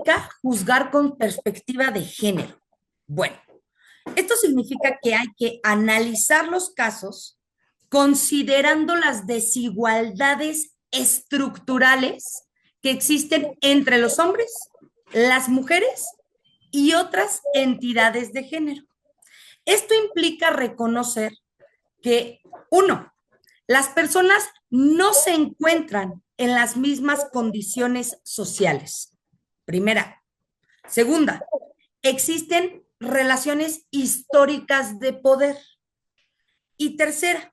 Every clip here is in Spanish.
toca juzgar con perspectiva de género. Bueno, esto significa que hay que analizar los casos considerando las desigualdades estructurales que existen entre los hombres, las mujeres y otras entidades de género. Esto implica reconocer que, uno, las personas no se encuentran en las mismas condiciones sociales. Primera. Segunda, existen relaciones históricas de poder. Y tercera,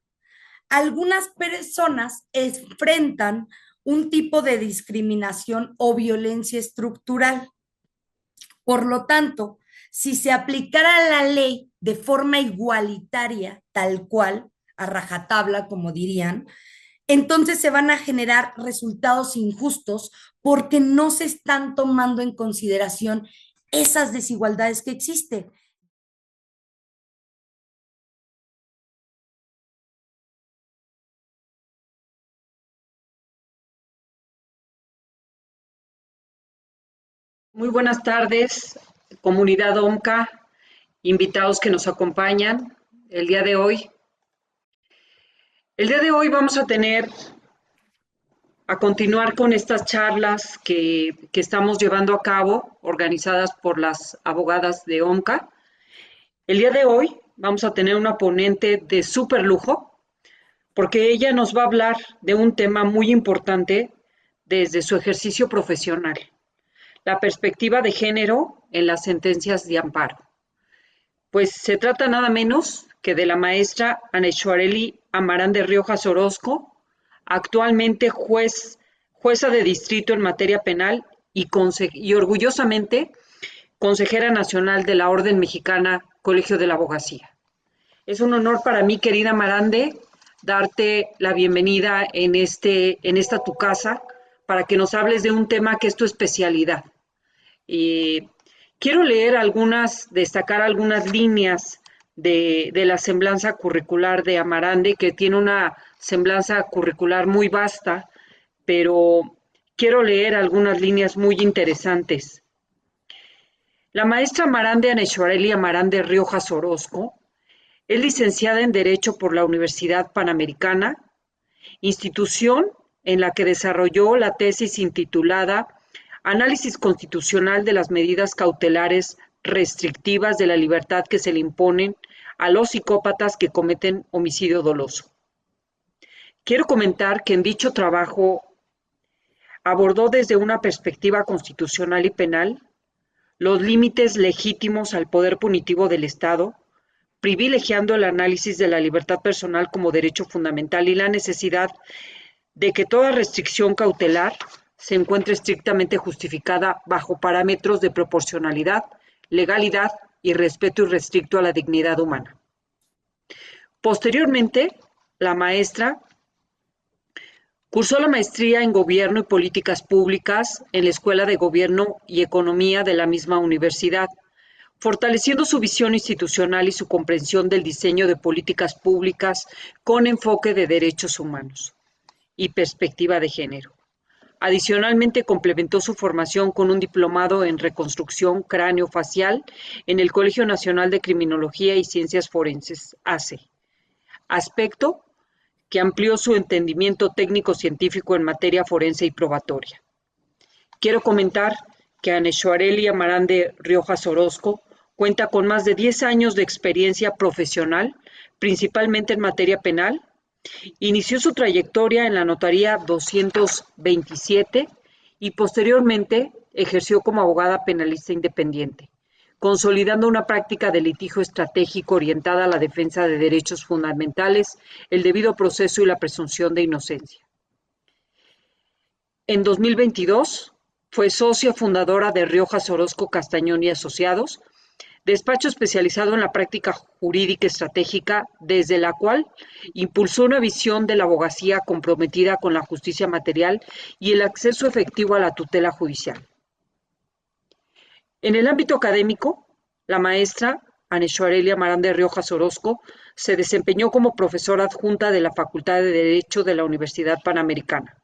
algunas personas enfrentan un tipo de discriminación o violencia estructural. Por lo tanto, si se aplicara la ley de forma igualitaria, tal cual, a rajatabla, como dirían, entonces se van a generar resultados injustos porque no se están tomando en consideración esas desigualdades que existen. Muy buenas tardes, comunidad OMCA, invitados que nos acompañan el día de hoy. El día de hoy vamos a continuar con estas charlas que estamos llevando a cabo, organizadas por las abogadas de OMCA. El día de hoy vamos a tener una ponente de súper lujo, porque ella nos va a hablar de un tema muy importante desde su ejercicio profesional: la perspectiva de género en las sentencias de amparo. Pues se trata nada menos que de la maestra Anexuareli Amarán de Riojas Orozco, actualmente jueza de distrito en materia penal y orgullosamente consejera nacional de la Orden Mexicana Colegio de la Abogacía. Es un honor para mí, querida Amarande, darte la bienvenida en esta tu casa para que nos hables de un tema que es tu especialidad. Y quiero destacar algunas líneas de la semblanza curricular de Amarande, que tiene una semblanza curricular muy vasta, pero quiero leer algunas líneas muy interesantes. La maestra Amarande Anexuareli Amarán de Riojas Orozco es licenciada en Derecho por la Universidad Panamericana, institución en la que desarrolló la tesis intitulada Análisis constitucional de las medidas cautelares restrictivas de la libertad que se le imponen a los psicópatas que cometen homicidio doloso. Quiero comentar que en dicho trabajo abordó desde una perspectiva constitucional y penal los límites legítimos al poder punitivo del Estado, privilegiando el análisis de la libertad personal como derecho fundamental y la necesidad de que toda restricción cautelar se encuentre estrictamente justificada bajo parámetros de proporcionalidad, legalidad y respeto irrestricto a la dignidad humana. Posteriormente, la maestra cursó la maestría en Gobierno y Políticas Públicas en la Escuela de Gobierno y Economía de la misma universidad, fortaleciendo su visión institucional y su comprensión del diseño de políticas públicas con enfoque de derechos humanos y perspectiva de género. Adicionalmente, complementó su formación con un diplomado en reconstrucción cráneo-facial en el Colegio Nacional de Criminología y Ciencias Forenses, ACE, aspecto que amplió su entendimiento técnico-científico en materia forense y probatoria. Quiero comentar que Anexuareli Amarán de Riojas Orozco cuenta con más de 10 años de experiencia profesional, principalmente en materia penal. Inició su trayectoria en la Notaría 227 y posteriormente ejerció como abogada penalista independiente, consolidando una práctica de litigio estratégico orientada a la defensa de derechos fundamentales, el debido proceso y la presunción de inocencia. En 2022 fue socia fundadora de Riojas Orozco Castañón y Asociados, despacho especializado en la práctica jurídica estratégica, desde la cual impulsó una visión de la abogacía comprometida con la justicia material y el acceso efectivo a la tutela judicial. En el ámbito académico, la maestra Anexuareli Amarán de Riojas Orozco se desempeñó como profesora adjunta de la Facultad de Derecho de la Universidad Panamericana,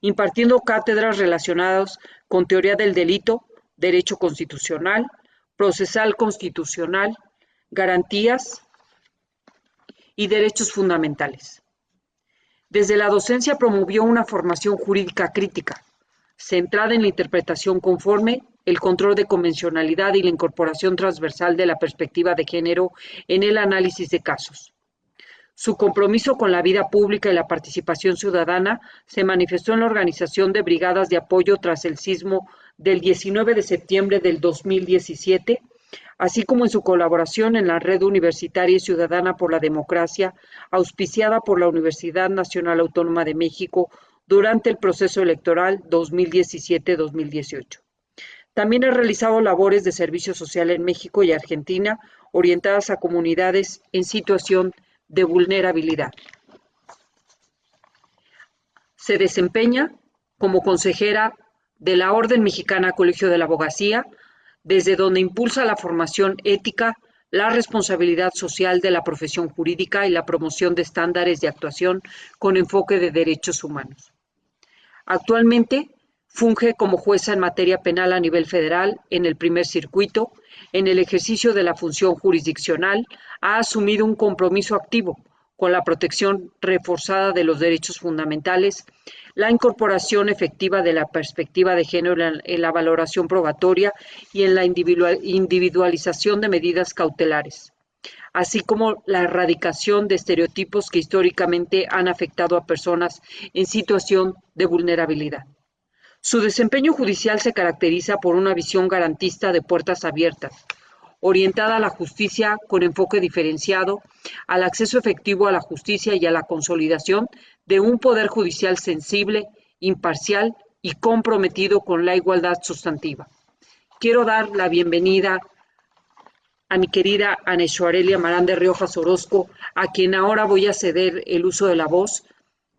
impartiendo cátedras relacionadas con teoría del delito, derecho constitucional, procesal constitucional, garantías y derechos fundamentales. Desde la docencia promovió una formación jurídica crítica, centrada en la interpretación conforme, el control de convencionalidad y la incorporación transversal de la perspectiva de género en el análisis de casos. Su compromiso con la vida pública y la participación ciudadana se manifestó en la organización de brigadas de apoyo tras el sismo del 19 de septiembre del 2017, así como en su colaboración en la Red Universitaria y Ciudadana por la Democracia, auspiciada por la Universidad Nacional Autónoma de México durante el proceso electoral 2017-2018. También ha realizado labores de servicio social en México y Argentina, orientadas a comunidades en situación de vulnerabilidad. Se desempeña como consejera de la Orden Mexicana Colegio de la Abogacía, desde donde impulsa la formación ética, la responsabilidad social de la profesión jurídica y la promoción de estándares de actuación con enfoque de derechos humanos. Actualmente funge como jueza en materia penal a nivel federal en el primer circuito. En el ejercicio de la función jurisdiccional ha asumido un compromiso activo con la protección reforzada de los derechos fundamentales, la incorporación efectiva de la perspectiva de género en la valoración probatoria y en la individualización de medidas cautelares, así como la erradicación de estereotipos que históricamente han afectado a personas en situación de vulnerabilidad. Su desempeño judicial se caracteriza por una visión garantista de puertas abiertas, orientada a la justicia con enfoque diferenciado, al acceso efectivo a la justicia y a la consolidación de un poder judicial sensible, imparcial y comprometido con la igualdad sustantiva. Quiero dar la bienvenida a mi querida Ana Xoarelia Marán de Riojas Orozco, a quien ahora voy a ceder el uso de la voz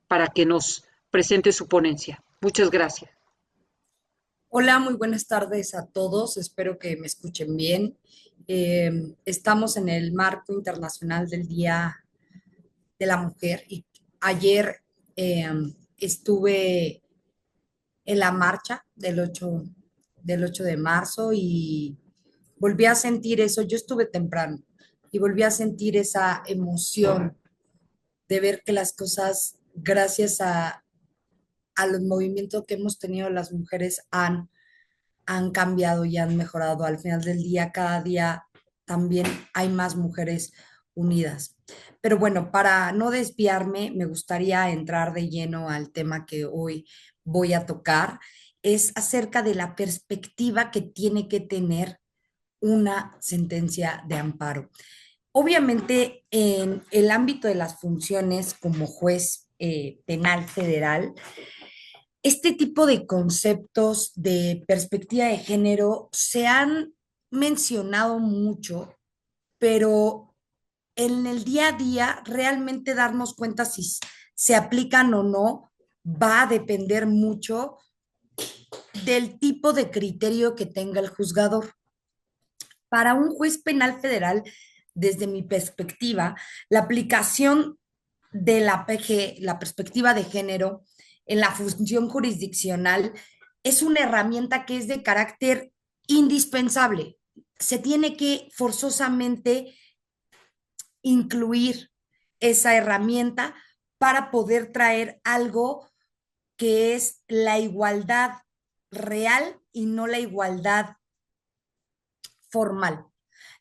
para que nos presente su ponencia. Muchas gracias. Hola, muy buenas tardes a todos. Espero que me escuchen bien. Estamos en el marco internacional del Día de la Mujer y ayer eh, estuve en la marcha del ocho de marzo y volví a sentir eso. Yo estuve temprano y volví a sentir esa emoción de ver que las cosas, gracias a los movimientos que hemos tenido las mujeres, han cambiado y han mejorado. Al final del día, cada día también hay más mujeres unidas. Pero bueno, para no desviarme, me gustaría entrar de lleno al tema que hoy voy a tocar. Es acerca de la perspectiva que tiene que tener una sentencia de amparo. Obviamente, en el ámbito de las funciones como juez penal federal, este tipo de conceptos de perspectiva de género se han mencionado mucho, pero en el día a día realmente darnos cuenta si se aplican o no va a depender mucho del tipo de criterio que tenga el juzgador. Para un juez penal federal, desde mi perspectiva, la aplicación de la PG, la perspectiva de género, en la función jurisdiccional, es una herramienta que es de carácter indispensable. Se tiene que forzosamente incluir esa herramienta para poder traer algo que es la igualdad real y no la igualdad formal,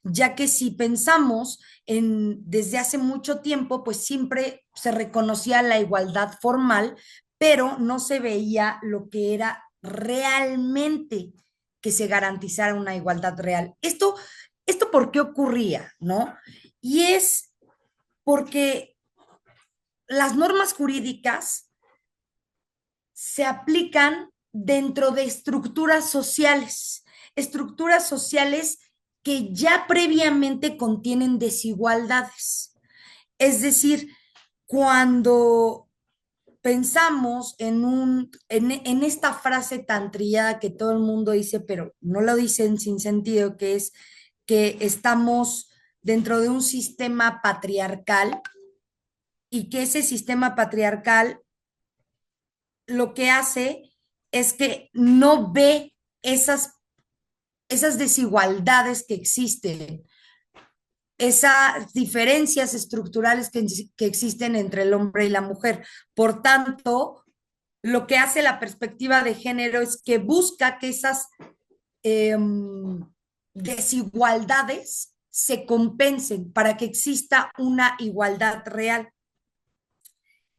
ya que si pensamos desde hace mucho tiempo, pues siempre se reconocía la igualdad formal, pero no se veía lo que era realmente que se garantizara una igualdad real. ¿Esto por qué ocurría, no? Y es porque las normas jurídicas se aplican dentro de estructuras sociales que ya previamente contienen desigualdades. Es decir, cuando pensamos en esta frase tan trillada que todo el mundo dice, pero no lo dicen sin sentido, que es que estamos dentro de un sistema patriarcal y que ese sistema patriarcal lo que hace es que no ve esas esas desigualdades que existen, esas diferencias estructurales que existen entre el hombre y la mujer. Por tanto, lo que hace la perspectiva de género es que busca que esas eh, desigualdades se compensen para que exista una igualdad real.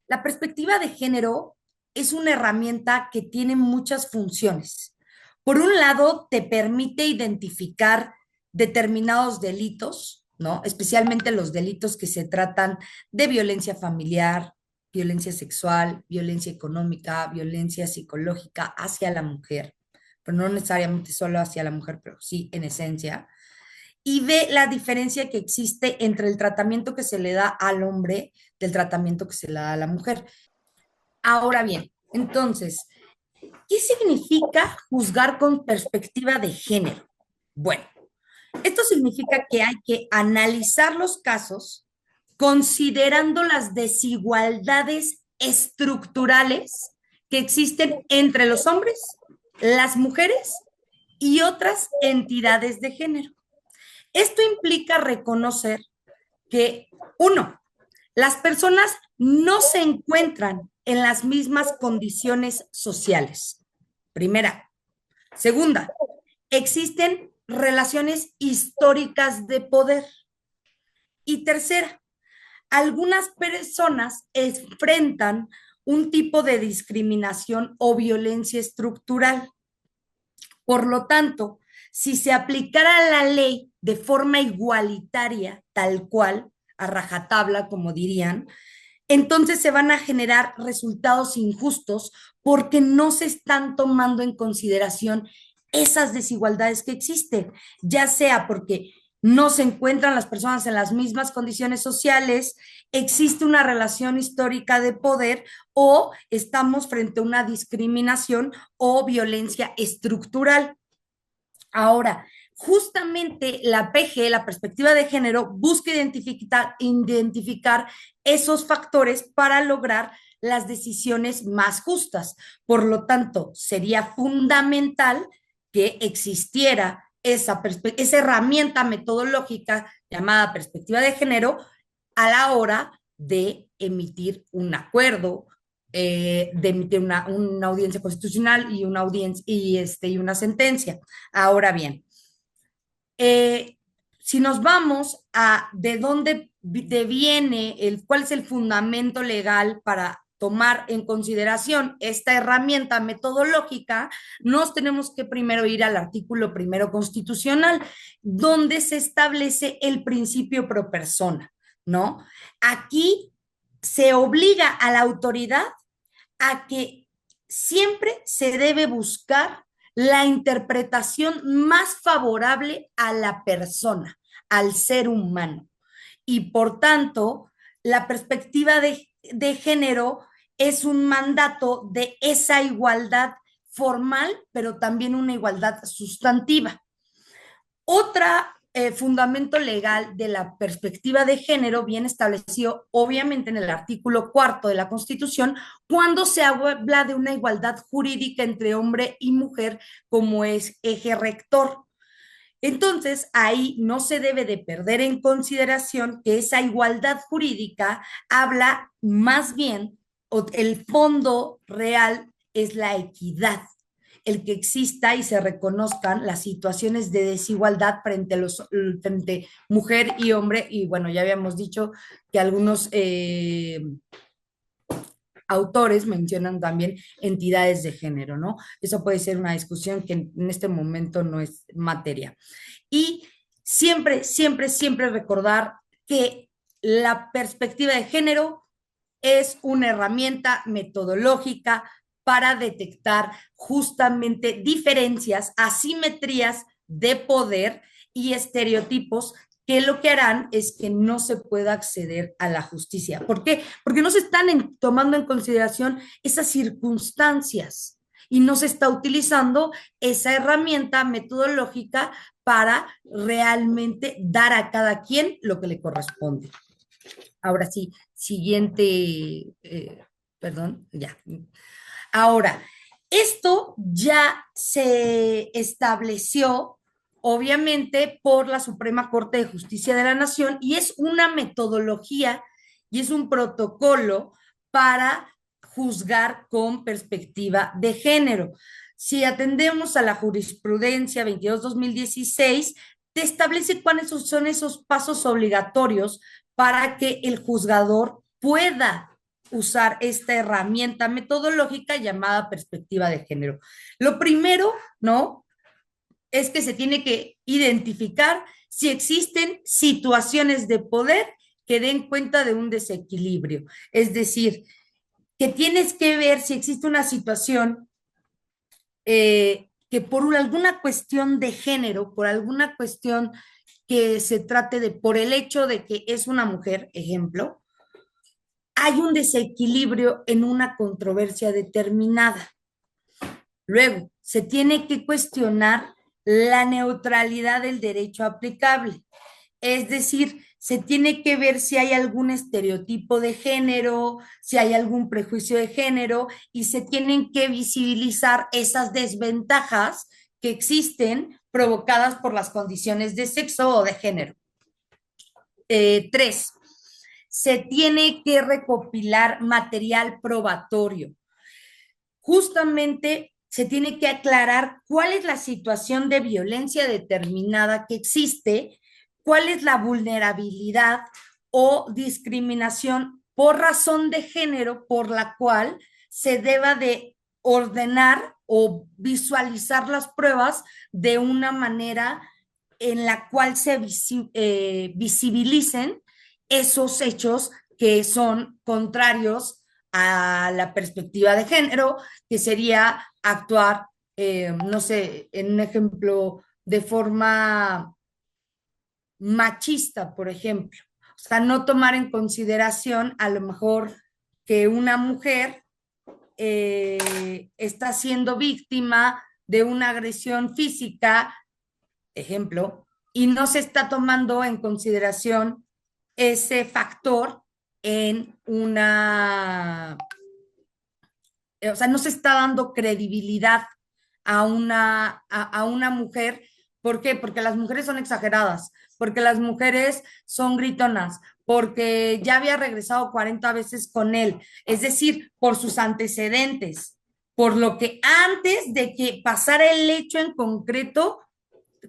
La perspectiva de género es una herramienta que tiene muchas funciones. Por un lado, te permite identificar determinados delitos, ¿no? Especialmente los delitos que se tratan de violencia familiar, violencia sexual, violencia económica, violencia psicológica hacia la mujer, pero no necesariamente solo hacia la mujer, pero sí en esencia, y ve la diferencia que existe entre el tratamiento que se le da al hombre del tratamiento que se le da a la mujer. Ahora bien, entonces, ¿qué significa juzgar con perspectiva de género? Bueno, esto significa que hay que analizar los casos considerando las desigualdades estructurales que existen entre los hombres, las mujeres y otras entidades de género. Esto implica reconocer que, uno, las personas no se encuentran en las mismas condiciones sociales. Primera. Segunda, existen relaciones históricas de poder. Y tercera, algunas personas enfrentan un tipo de discriminación o violencia estructural. Por lo tanto, si se aplicara la ley de forma igualitaria, tal cual, a rajatabla, como dirían, entonces se van a generar resultados injustos porque no se están tomando en consideración esas desigualdades que existen, ya sea porque no se encuentran las personas en las mismas condiciones sociales, existe una relación histórica de poder o estamos frente a una discriminación o violencia estructural. Ahora, justamente la PG, la perspectiva de género, busca identificar esos factores para lograr las decisiones más justas. Por lo tanto, sería fundamental que existiera esa herramienta metodológica llamada perspectiva de género a la hora de emitir un acuerdo, de emitir una audiencia constitucional y una audiencia y una sentencia. Ahora bien, eh, si nos vamos a de dónde deviene, cuál es el fundamento legal para tomar en consideración esta herramienta metodológica, nos tenemos que primero ir al artículo primero constitucional, donde se establece el principio pro persona, ¿no? Aquí se obliga a la autoridad a que siempre se debe buscar la interpretación más favorable a la persona, al ser humano. Y por tanto, la perspectiva de género es un mandato de esa igualdad formal, pero también una igualdad sustantiva. Otra fundamento legal de la perspectiva de género bien establecido, obviamente, en el artículo cuarto de la Constitución, cuando se habla de una igualdad jurídica entre hombre y mujer como es eje rector. Entonces, ahí no se debe de perder en consideración que esa igualdad jurídica habla más bien, o el fondo real es la equidad, el que exista y se reconozcan las situaciones de desigualdad frente mujer y hombre, y bueno, ya habíamos dicho que algunos autores mencionan también entidades de género, ¿no? Eso puede ser una discusión que en este momento no es materia. Y siempre, siempre, siempre recordar que la perspectiva de género es una herramienta metodológica para detectar justamente diferencias, asimetrías de poder y estereotipos que lo que harán es que no se pueda acceder a la justicia. ¿Por qué? Porque no se están tomando en consideración esas circunstancias y no se está utilizando esa herramienta metodológica para realmente dar a cada quien lo que le corresponde. Ahora sí, siguiente, perdón, ya. Ahora, esto ya se estableció obviamente por la Suprema Corte de Justicia de la Nación, y es una metodología y es un protocolo para juzgar con perspectiva de género. Si atendemos a la jurisprudencia 22-2016, te establece cuáles son esos pasos obligatorios para que el juzgador pueda usar esta herramienta metodológica llamada perspectiva de género. Lo primero, ¿no? Es que se tiene que identificar si existen situaciones de poder que den cuenta de un desequilibrio. Es decir, que tienes que ver si existe una situación que por alguna cuestión de género, por alguna cuestión que se trate de, por el hecho de que es una mujer, ejemplo, hay un desequilibrio en una controversia determinada. Luego, se tiene que cuestionar la neutralidad del derecho aplicable. Es decir, se tiene que ver si hay algún estereotipo de género, si hay algún prejuicio de género, y se tienen que visibilizar esas desventajas que existen provocadas por las condiciones de sexo o de género. Tres, se tiene que recopilar material probatorio. Justamente se tiene que aclarar cuál es la situación de violencia determinada que existe, cuál es la vulnerabilidad o discriminación por razón de género por la cual se deba de ordenar o visualizar las pruebas de una manera en la cual se visibilicen esos hechos que son contrarios a la perspectiva de género, que sería actuar, no sé, en un ejemplo, de forma machista, por ejemplo. O sea, no tomar en consideración a lo mejor que una mujer está siendo víctima de una agresión física, ejemplo, y no se está tomando en consideración ese factor en o sea, no se está dando credibilidad a una mujer. ¿Por qué? Porque las mujeres son exageradas, porque las mujeres son gritonas, porque ya había regresado 40 veces con él, es decir, por sus antecedentes, por lo que antes de que pasara el hecho en concreto,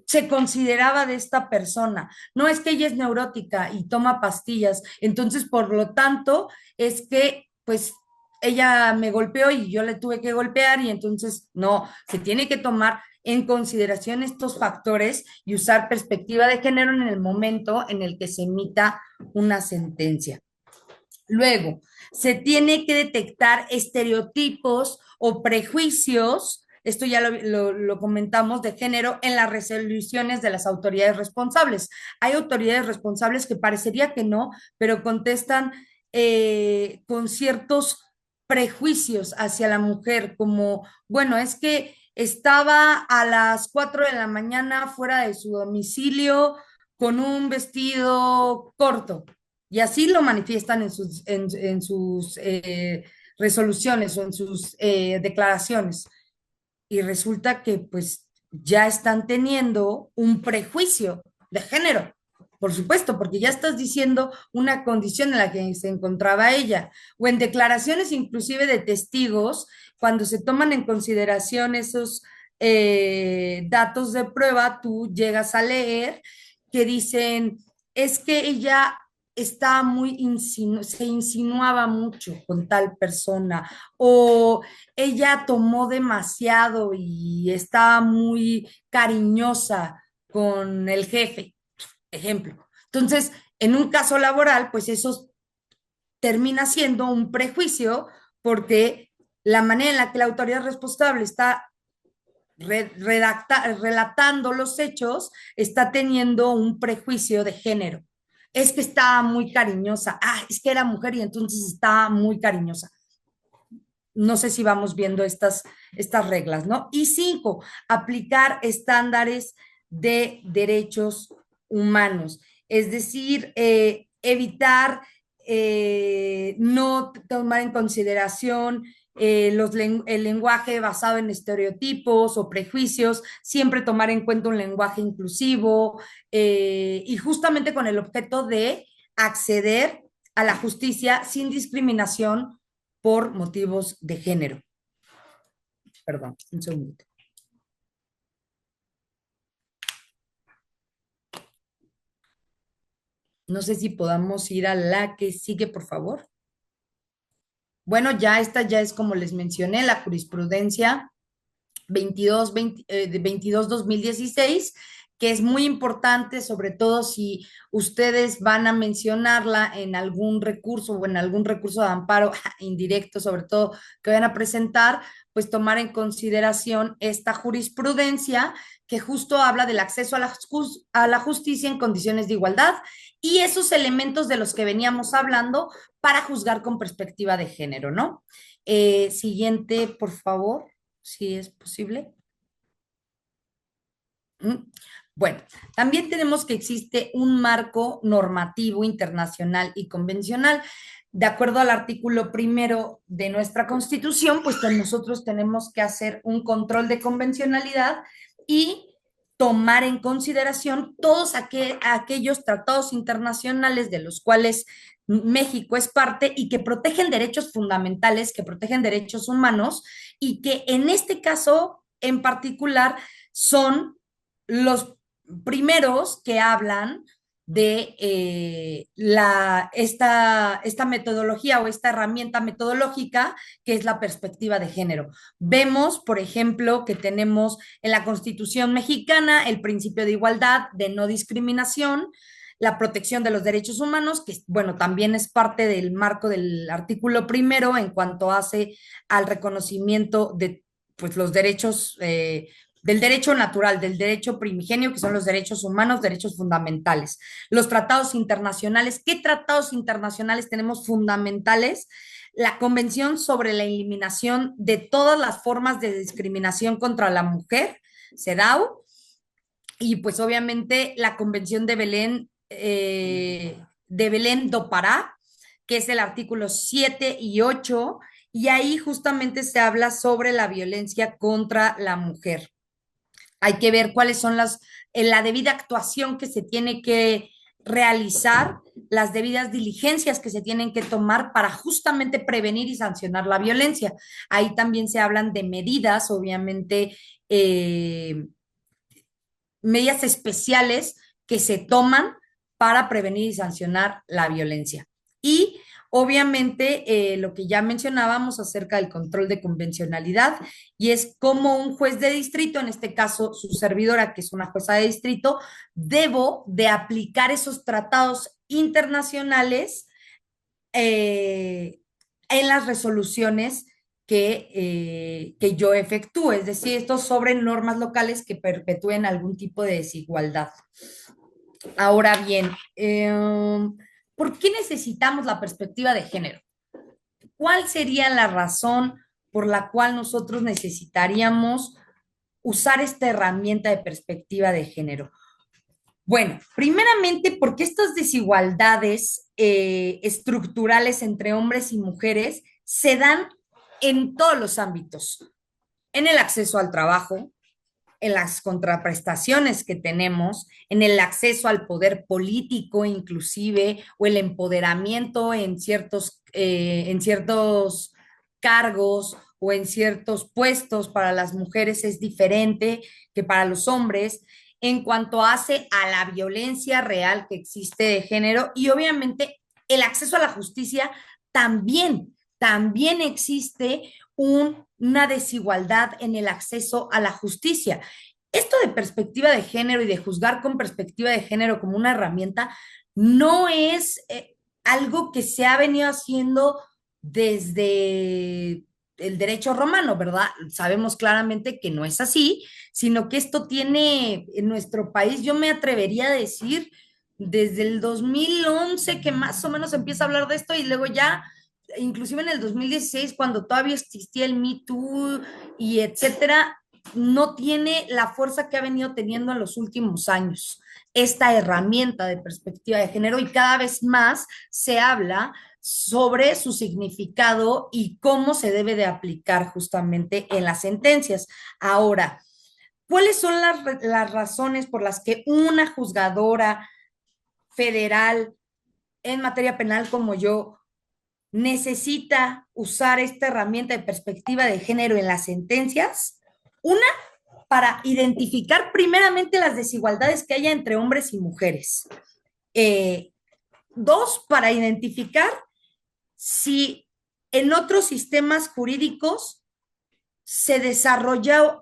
se consideraba de esta persona. No es que ella es neurótica y toma pastillas, entonces por lo tanto es que pues ella me golpeó y yo le tuve que golpear y entonces no, se tiene que tomar en consideración estos factores y usar perspectiva de género en el momento en el que se emita una sentencia. Luego, se tiene que detectar estereotipos o prejuicios, esto ya lo comentamos, de género en las resoluciones de las autoridades responsables. Hay autoridades responsables que parecería que no, pero contestan con ciertos prejuicios hacia la mujer, como, bueno, es que estaba a las 4 de la mañana fuera de su domicilio con un vestido corto. Y así lo manifiestan en sus resoluciones o en sus declaraciones. Y resulta que pues ya están teniendo un prejuicio de género, por supuesto, porque ya estás diciendo una condición en la que se encontraba ella, o en declaraciones inclusive de testigos, cuando se toman en consideración esos datos de prueba, tú llegas a leer que dicen, es que ella está se insinuaba mucho con tal persona, o ella tomó demasiado y estaba muy cariñosa con el jefe, ejemplo. Entonces, en un caso laboral, pues eso termina siendo un prejuicio porque la manera en la que la autoridad responsable está relatando los hechos está teniendo un prejuicio de género. Es que estaba muy cariñosa. Ah, es que era mujer y entonces estaba muy cariñosa. No sé si vamos viendo estas reglas, ¿no? Y cinco, aplicar estándares de derechos humanos, es decir, evitar no tomar en consideración el lenguaje basado en estereotipos o prejuicios, siempre tomar en cuenta un lenguaje inclusivo y justamente con el objeto de acceder a la justicia sin discriminación por motivos de género. Perdón, un segundo. No sé si podamos ir a la que sigue, por favor. Bueno, ya esta ya es como les mencioné, la jurisprudencia 22-2016, que es muy importante, sobre todo si ustedes van a mencionarla en algún recurso o en algún recurso de amparo indirecto, sobre todo que vayan a presentar, pues tomar en consideración esta jurisprudencia que justo habla del acceso a la justicia en condiciones de igualdad y esos elementos de los que veníamos hablando para juzgar con perspectiva de género, ¿no? Siguiente, por favor, si es posible. Bueno, también tenemos que existe un marco normativo internacional y convencional. De acuerdo al artículo primero de nuestra Constitución, pues nosotros tenemos que hacer un control de convencionalidad y tomar en consideración todos aquellos tratados internacionales de los cuales México es parte y que protegen derechos fundamentales, que protegen derechos humanos y que en este caso en particular son los primeros que hablan de esta metodología o esta herramienta metodológica que es la perspectiva de género. Vemos, por ejemplo, que tenemos en la Constitución mexicana el principio de igualdad, de no discriminación, la protección de los derechos humanos, que bueno, también es parte del marco del artículo primero en cuanto hace al reconocimiento de pues, los derechos del derecho natural, del derecho primigenio, que son los derechos humanos, derechos fundamentales. Los tratados internacionales, ¿qué tratados internacionales tenemos fundamentales? La Convención sobre la Eliminación de todas las formas de discriminación contra la mujer, CEDAW, y pues obviamente la Convención de Belén do Pará, que es el artículo 7 y 8, y ahí justamente se habla sobre la violencia contra la mujer. Hay que ver cuáles son la debida actuación que se tiene que realizar, las debidas diligencias que se tienen que tomar para justamente prevenir y sancionar la violencia. Ahí también se hablan de medidas, obviamente, medidas especiales que se toman para prevenir y sancionar la violencia. Y obviamente lo que ya mencionábamos acerca del control de convencionalidad, y es como un juez de distrito, en este caso su servidora, que es una jueza de distrito, debo de aplicar esos tratados internacionales en las resoluciones que yo efectúe, es decir, estos sobre normas locales que perpetúen algún tipo de desigualdad. Ahora bien, ¿por qué necesitamos la perspectiva de género? ¿Cuál sería la razón por la cual nosotros necesitaríamos usar esta herramienta de perspectiva de género? Bueno, primeramente porque estas desigualdades estructurales entre hombres y mujeres se dan en todos los ámbitos, en el acceso al trabajo, en las contraprestaciones que tenemos, en el acceso al poder político inclusive, o el empoderamiento en ciertos cargos o en ciertos puestos para las mujeres es diferente que para los hombres en cuanto hace a la violencia real que existe de género y obviamente el acceso a la justicia también existe una desigualdad en el acceso a la justicia. Esto de perspectiva de género y de juzgar con perspectiva de género como una herramienta no es algo que se ha venido haciendo desde el derecho romano, ¿verdad? Sabemos claramente que no es así, sino que esto tiene en nuestro país, yo me atrevería a decir, desde el 2011 que más o menos empieza a hablar de esto y luego ya inclusive en el 2016, cuando todavía existía el Me Too y etcétera, no tiene la fuerza que ha venido teniendo en los últimos años esta herramienta de perspectiva de género y cada vez más se habla sobre su significado y cómo se debe de aplicar justamente en las sentencias. Ahora, ¿cuáles son las razones por las que una juzgadora federal en materia penal como yo necesita usar esta herramienta de perspectiva de género en las sentencias? Una, para identificar primeramente las desigualdades que haya entre hombres y mujeres. Dos, para identificar si en otros sistemas jurídicos se desarrolló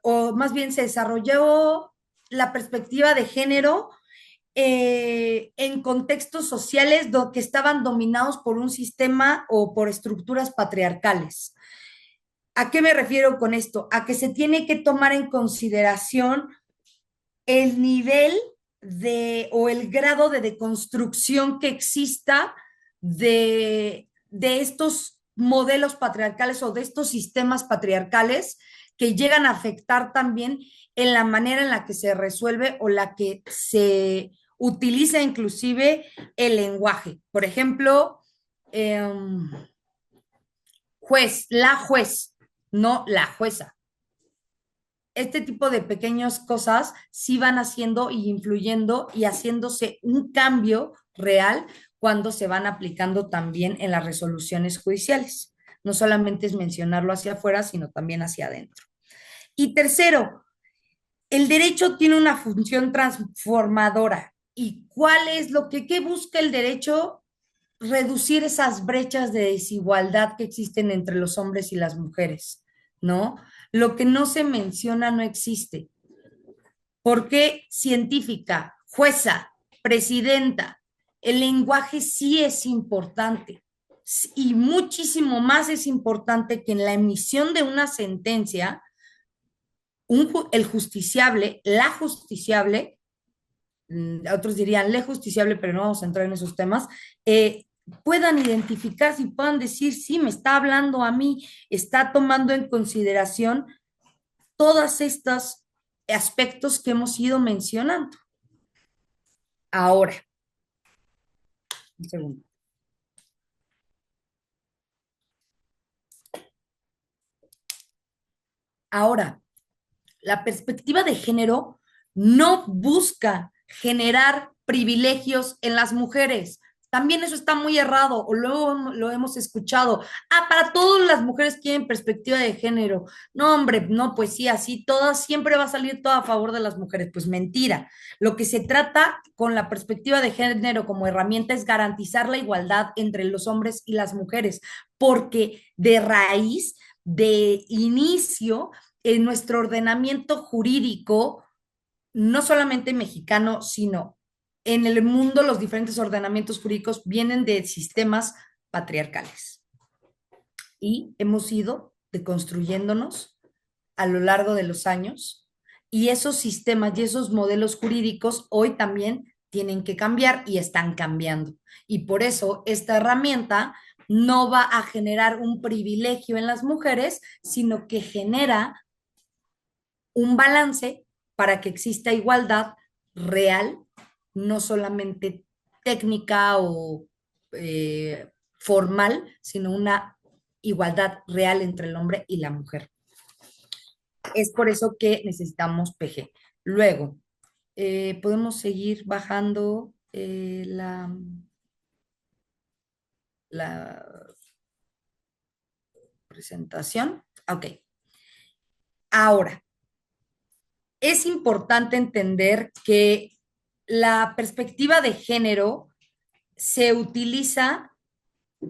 o más bien se desarrolló la perspectiva de género en contextos sociales que estaban dominados por un sistema o por estructuras patriarcales. ¿A qué me refiero con esto? A que se tiene que tomar en consideración el nivel o el grado de deconstrucción que exista de estos modelos patriarcales o de estos sistemas patriarcales que llegan a afectar también en la manera en la que se resuelve o la que se utiliza inclusive el lenguaje. Por ejemplo, la juez, no la jueza. Este tipo de pequeñas cosas sí van haciendo y influyendo y haciéndose un cambio real cuando se van aplicando también en las resoluciones judiciales. No solamente es mencionarlo hacia afuera, sino también hacia adentro. Y tercero, el derecho tiene una función transformadora. ¿Y cuál es qué busca el derecho? Reducir esas brechas de desigualdad que existen entre los hombres y las mujeres, ¿no? Lo que no se menciona no existe. Porque científica, jueza, presidenta, el lenguaje sí es importante y muchísimo más es importante que en la emisión de una sentencia, el justiciable, la justiciable, otros dirían le justiciable, pero no vamos a entrar en esos temas, puedan identificarse y puedan decir, sí, me está hablando a mí, está tomando en consideración todos estos aspectos que hemos ido mencionando. Ahora, un segundo. Ahora, la perspectiva de género no busca generar privilegios en las mujeres. También eso está muy errado, o luego lo hemos escuchado. Para todas las mujeres quieren perspectiva de género. No, hombre, no, pues sí, así todas, siempre va a salir todo a favor de las mujeres. Pues mentira. Lo que se trata con la perspectiva de género como herramienta es garantizar la igualdad entre los hombres y las mujeres, porque de raíz, de inicio, en nuestro ordenamiento jurídico, no solamente mexicano, sino en el mundo, los diferentes ordenamientos jurídicos vienen de sistemas patriarcales. Y hemos ido deconstruyéndonos a lo largo de los años, y esos sistemas y esos modelos jurídicos hoy también tienen que cambiar y están cambiando. Y por eso esta herramienta no va a generar un privilegio en las mujeres, sino que genera un balance para que exista igualdad real, no solamente técnica o formal, sino una igualdad real entre el hombre y la mujer. Es por eso que necesitamos PG. Luego, podemos seguir bajando la presentación. Ok. Ahora, es importante entender que la perspectiva de género se utiliza,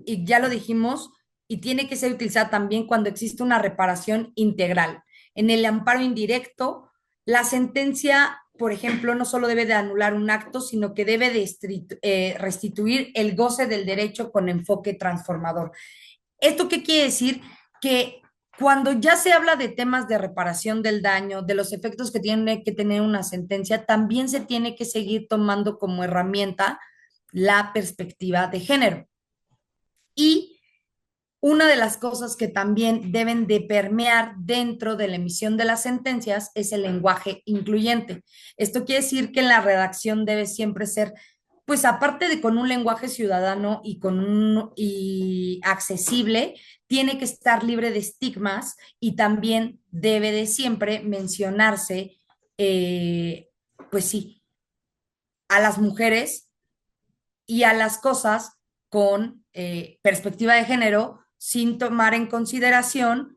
y ya lo dijimos, y tiene que ser utilizada también cuando existe una reparación integral. En el amparo indirecto, la sentencia, por ejemplo, no solo debe de anular un acto, sino que debe de restituir el goce del derecho con enfoque transformador. ¿Esto qué quiere decir? Que cuando ya se habla de temas de reparación del daño, de los efectos que tiene que tener una sentencia, también se tiene que seguir tomando como herramienta la perspectiva de género. Y una de las cosas que también deben de permear dentro de la emisión de las sentencias es el lenguaje incluyente. Esto quiere decir que la redacción debe siempre ser Pues aparte de con un lenguaje ciudadano y accesible, tiene que estar libre de estigmas y también debe de siempre mencionarse, eh, pues sí, a las mujeres y a las cosas con perspectiva de género, sin tomar en consideración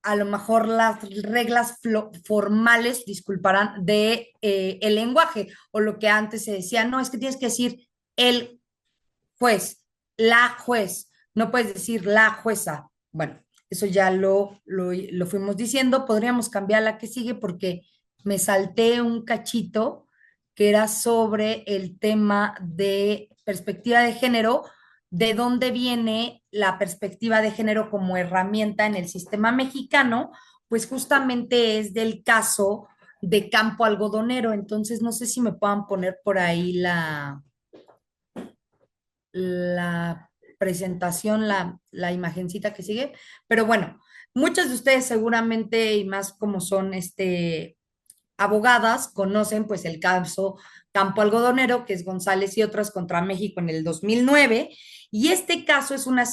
a lo mejor las reglas formales, disculparán, de el lenguaje, o lo que antes se decía, no, es que tienes que decir el juez, la juez, no puedes decir la jueza. Bueno, eso ya lo fuimos diciendo, podríamos cambiar la que sigue porque me salté un cachito que era sobre el tema de perspectiva de género, de dónde viene la perspectiva de género como herramienta en el sistema mexicano, pues justamente es del caso de Campo Algodonero. Entonces, no sé si me puedan poner por ahí la presentación, la imagencita que sigue, pero bueno, muchas de ustedes seguramente, y más como son abogadas, conocen pues el caso Campo Algodonero, que es González y otras contra México en el 2009, y este caso es una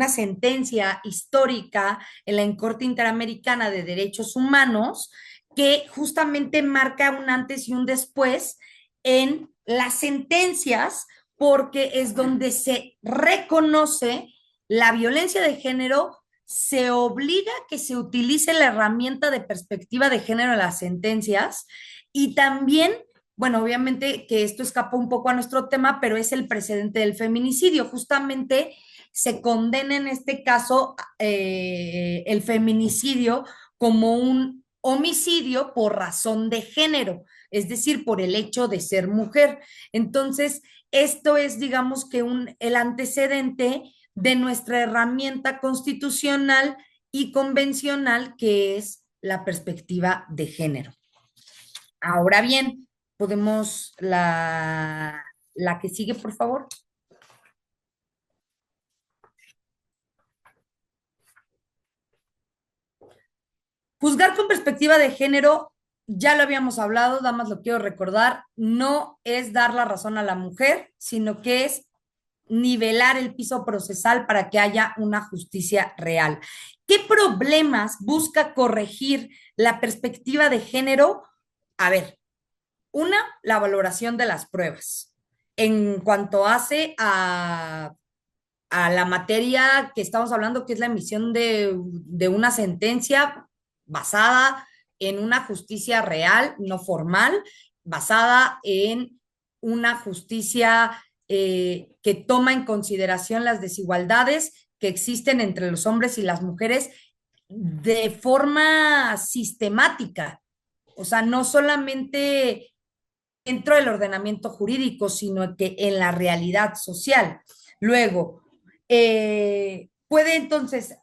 sentencia histórica en la Corte Interamericana de Derechos Humanos que justamente marca un antes y un después en las sentencias porque es donde se reconoce la violencia de género, se obliga a que se utilice la herramienta de perspectiva de género en las sentencias y también, bueno, obviamente que esto escapa un poco a nuestro tema, pero es el precedente del feminicidio. Justamente se condena en este caso el feminicidio como un homicidio por razón de género, es decir, por el hecho de ser mujer. Entonces, esto es, digamos que el antecedente de nuestra herramienta constitucional y convencional, que es la perspectiva de género. Ahora bien, podemos la que sigue, por favor. Juzgar con perspectiva de género, ya lo habíamos hablado, damas, lo quiero recordar, no es dar la razón a la mujer, sino que es nivelar el piso procesal para que haya una justicia real. ¿Qué problemas busca corregir la perspectiva de género? A ver, una, la valoración de las pruebas. En cuanto a la materia que estamos hablando, que es la emisión de una sentencia basada en una justicia real, no formal, basada en una justicia que toma en consideración las desigualdades que existen entre los hombres y las mujeres de forma sistemática. O sea, no solamente dentro del ordenamiento jurídico, sino que en la realidad social. Luego, puede entonces,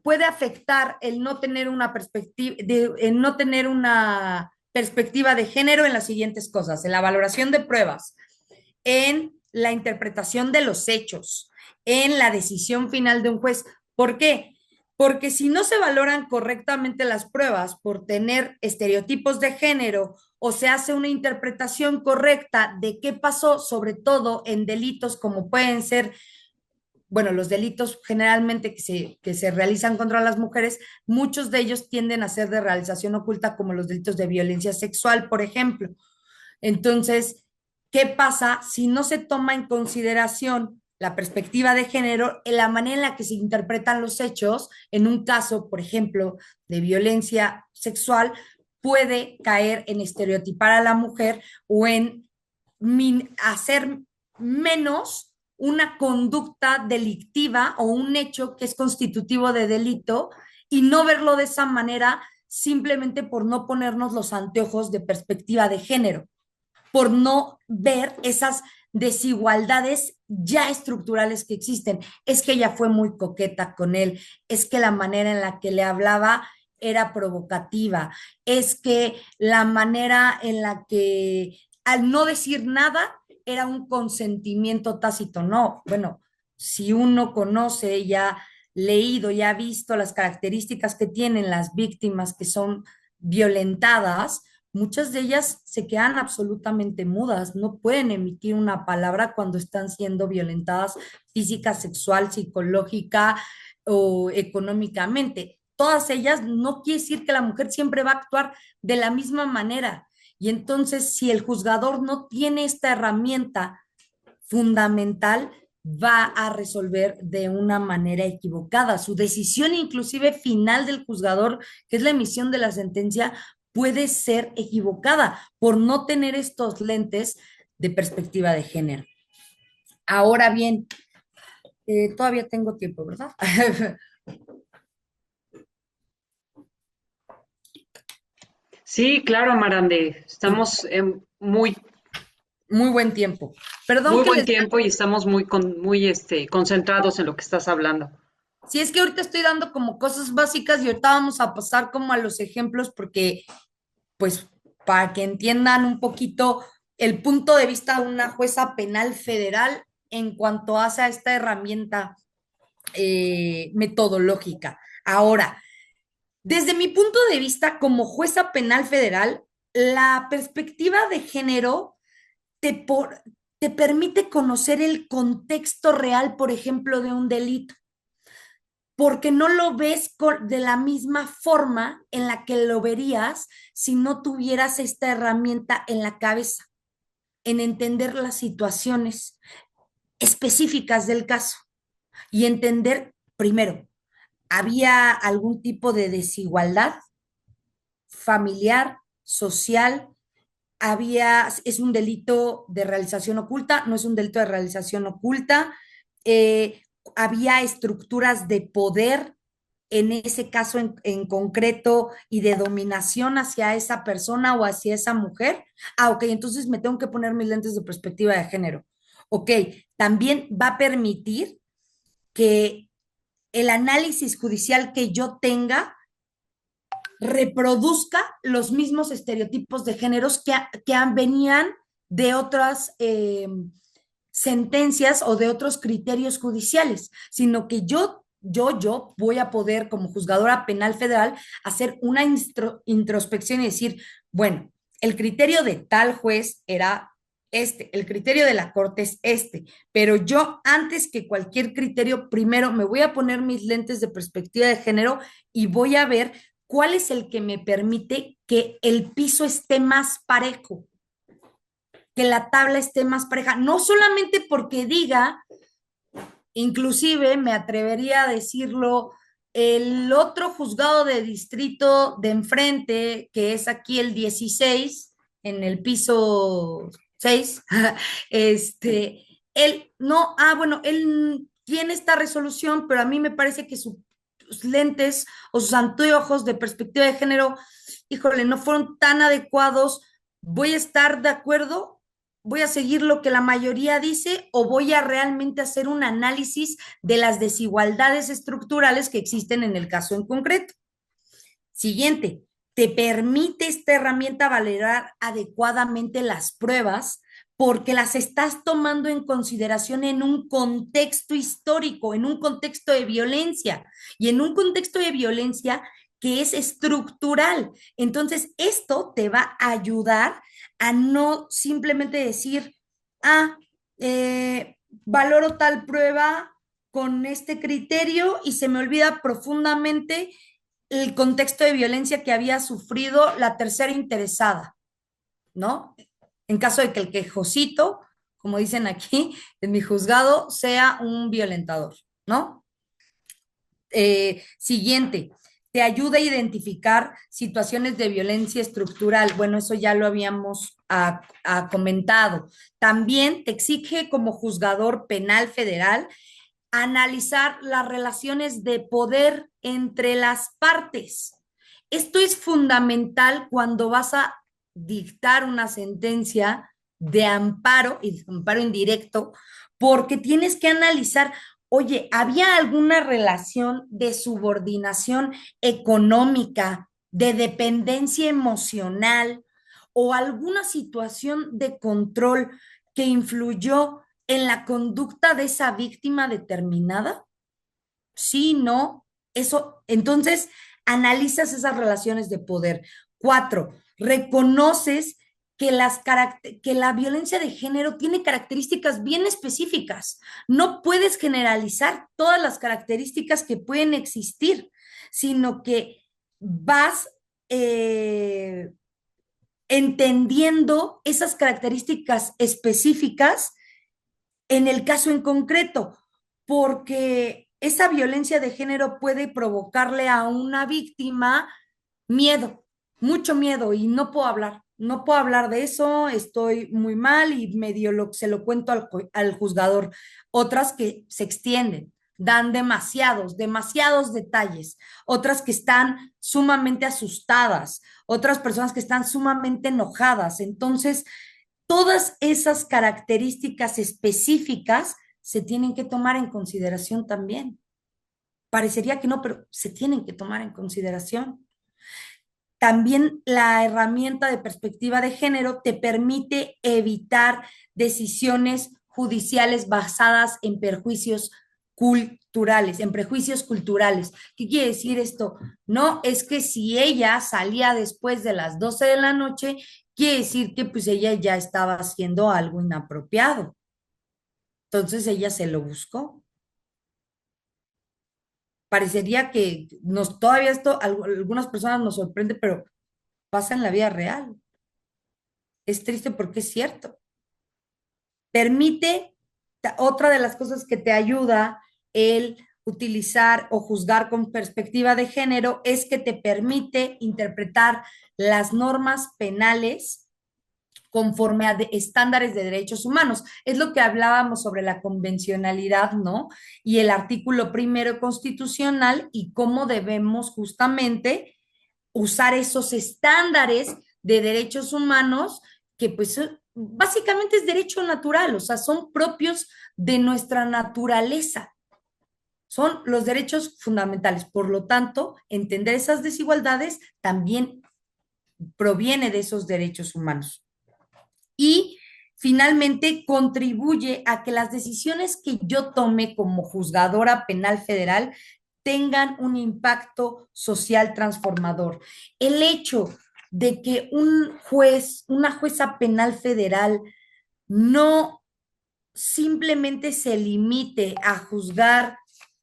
puede afectar el no tener una perspectiva, el no tener una perspectiva de género en las siguientes cosas, en la valoración de pruebas, en la interpretación de los hechos, en la decisión final de un juez. ¿Por qué? Porque si no se valoran correctamente las pruebas por tener estereotipos de género o se hace una interpretación correcta de qué pasó, sobre todo en delitos como pueden ser, bueno, los delitos generalmente que se realizan contra las mujeres, muchos de ellos tienden a ser de realización oculta, como los delitos de violencia sexual, por ejemplo. Entonces, ¿qué pasa si no se toma en consideración la perspectiva de género en la manera en la que se interpretan los hechos? En un caso, por ejemplo, de violencia sexual, puede caer en estereotipar a la mujer o en hacer menos una conducta delictiva o un hecho que es constitutivo de delito y no verlo de esa manera simplemente por no ponernos los anteojos de perspectiva de género, por no ver esas desigualdades ya estructurales que existen. Es que ella fue muy coqueta con él, es que la manera en la que le hablaba era provocativa, es que la manera en la que al no decir nada era un consentimiento tácito. No, bueno, si uno conoce, ya leído, ya visto las características que tienen las víctimas que son violentadas, muchas de ellas se quedan absolutamente mudas, no pueden emitir una palabra cuando están siendo violentadas física, sexual, psicológica o económicamente. Todas ellas no quiere decir que la mujer siempre va a actuar de la misma manera. Y entonces, si el juzgador no tiene esta herramienta fundamental, va a resolver de una manera equivocada. Su decisión inclusive final del juzgador, que es la emisión de la sentencia, puede ser equivocada por no tener estos lentes de perspectiva de género. Ahora bien, todavía tengo tiempo, ¿verdad? Sí, claro, Marande, estamos en Muy buen tiempo. Perdón muy que buen les... tiempo y estamos muy concentrados en lo que estás hablando. Si es que ahorita estoy dando como cosas básicas y ahorita vamos a pasar como a los ejemplos porque pues para que entiendan un poquito el punto de vista de una jueza penal federal en cuanto hace a esta herramienta metodológica. Ahora, desde mi punto de vista como jueza penal federal, la perspectiva de género te, por, te permite conocer el contexto real, por ejemplo, de un delito, porque no lo ves de la misma forma en la que lo verías si no tuvieras esta herramienta en la cabeza, en entender las situaciones específicas del caso y entender, primero, ¿había algún tipo de desigualdad familiar, social? Es un delito de realización oculta, no es un delito de realización oculta, eh, había estructuras de poder en ese caso en concreto y de dominación hacia esa persona o hacia esa mujer. Ah, ok, entonces me tengo que poner mis lentes de perspectiva de género. Ok, también va a permitir que el análisis judicial que yo tenga reproduzca los mismos estereotipos de géneros que venían de otras sentencias o de otros criterios judiciales, sino que yo voy a poder, como juzgadora penal federal, hacer una introspección y decir, bueno, el criterio de tal juez era este, el criterio de la corte es este, pero yo antes que cualquier criterio, primero me voy a poner mis lentes de perspectiva de género y voy a ver cuál es el que me permite que el piso esté más parejo, que la tabla esté más pareja, no solamente porque diga, inclusive me atrevería a decirlo, el otro juzgado de distrito de enfrente, que es aquí el 16 en el piso 6, él no, bueno, él tiene esta resolución, pero a mí me parece que sus lentes o sus anteojos de perspectiva de género, híjole, no fueron tan adecuados. Voy a estar de acuerdo, voy a seguir lo que la mayoría dice o voy a realmente hacer un análisis de las desigualdades estructurales que existen en el caso en concreto. Siguiente, te permite esta herramienta valorar adecuadamente las pruebas porque las estás tomando en consideración en un contexto histórico, en un contexto de violencia y en un contexto de violencia que es estructural. Entonces, esto te va a ayudar a no simplemente decir, ah, valoro tal prueba con este criterio y se me olvida profundamente el contexto de violencia que había sufrido la tercera interesada, ¿no? En caso de que el quejosito, como dicen aquí, en mi juzgado, sea un violentador, ¿no? Siguiente, te ayuda a identificar situaciones de violencia estructural. Bueno, eso ya lo habíamos comentado. También te exige como juzgador penal federal analizar las relaciones de poder entre las partes. Esto es fundamental cuando vas a dictar una sentencia de amparo y de amparo indirecto, porque tienes que analizar, oye, ¿había alguna relación de subordinación económica, de dependencia emocional o alguna situación de control que influyó en la conducta de esa víctima determinada? Sí, no. Eso, entonces, analizas esas relaciones de poder. Cuatro, reconoces que, que la violencia de género tiene características bien específicas. No puedes generalizar todas las características que pueden existir, sino que vas entendiendo esas características específicas en el caso en concreto, porque esa violencia de género puede provocarle a una víctima miedo, mucho miedo, y no puedo hablar de eso, estoy muy mal y medio se lo cuento al juzgador. Otras que se extienden, dan demasiados detalles, otras que están sumamente asustadas, otras personas que están sumamente enojadas. Entonces, todas esas características específicas se tienen que tomar en consideración también. Parecería que no, pero se tienen que tomar en consideración. También la herramienta de perspectiva de género te permite evitar decisiones judiciales basadas en perjuicios culturales, en prejuicios culturales. ¿Qué quiere decir esto? No es que si ella salía después de las 12 de la noche, quiere decir que pues ella ya estaba haciendo algo inapropiado. Entonces ella se lo buscó. Parecería que todavía esto, algunas personas nos sorprende, pero pasa en la vida real. Es triste porque es cierto. Permite, otra de las cosas que te ayuda el utilizar o juzgar con perspectiva de género es que te permite interpretar las normas penales conforme a estándares de derechos humanos. Es lo que hablábamos sobre la convencionalidad, ¿no? Y el artículo primero constitucional y cómo debemos justamente usar esos estándares de derechos humanos que pues básicamente es derecho natural, o sea, son propios de nuestra naturaleza. Son los derechos fundamentales. Por lo tanto, entender esas desigualdades también proviene de esos derechos humanos. Y finalmente contribuye a que las decisiones que yo tome como juzgadora penal federal tengan un impacto social transformador. El hecho de que un juez, una jueza penal federal, no simplemente se limite a juzgar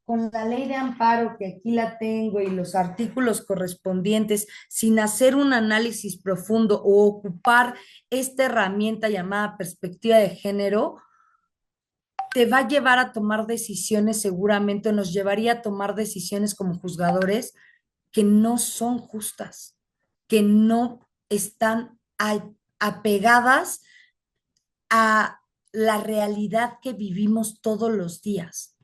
con la ley de amparo, que aquí la tengo, y los artículos correspondientes, sin hacer un análisis profundo o ocupar esta herramienta llamada perspectiva de género, te va a llevar a tomar decisiones, seguramente nos llevaría a tomar decisiones como juzgadores que no son justas, que no están apegadas a la realidad que vivimos todos los días.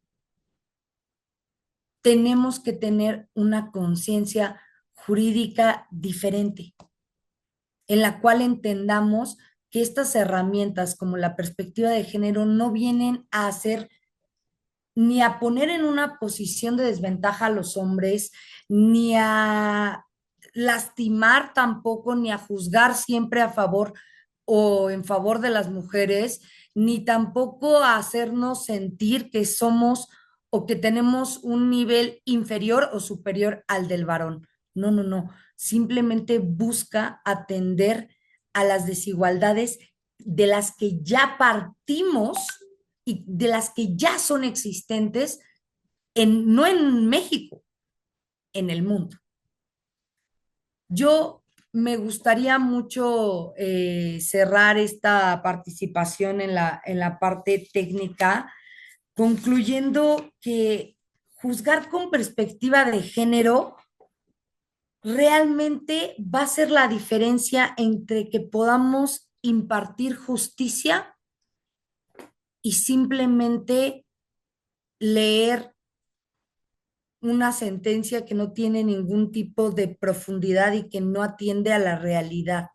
Tenemos que tener una conciencia jurídica diferente, en la cual entendamos que estas herramientas como la perspectiva de género no vienen a hacer ni a poner en una posición de desventaja a los hombres, ni a lastimar tampoco, ni a juzgar siempre a favor o en favor de las mujeres, ni tampoco a hacernos sentir que somos o que tenemos un nivel inferior o superior al del varón. No, no, no. Simplemente busca atender a las desigualdades de las que ya partimos y de las que ya son existentes, no en México, en el mundo. Yo me gustaría mucho cerrar esta participación en la parte técnica, concluyendo que juzgar con perspectiva de género realmente va a ser la diferencia entre que podamos impartir justicia y simplemente leer una sentencia que no tiene ningún tipo de profundidad y que no atiende a la realidad.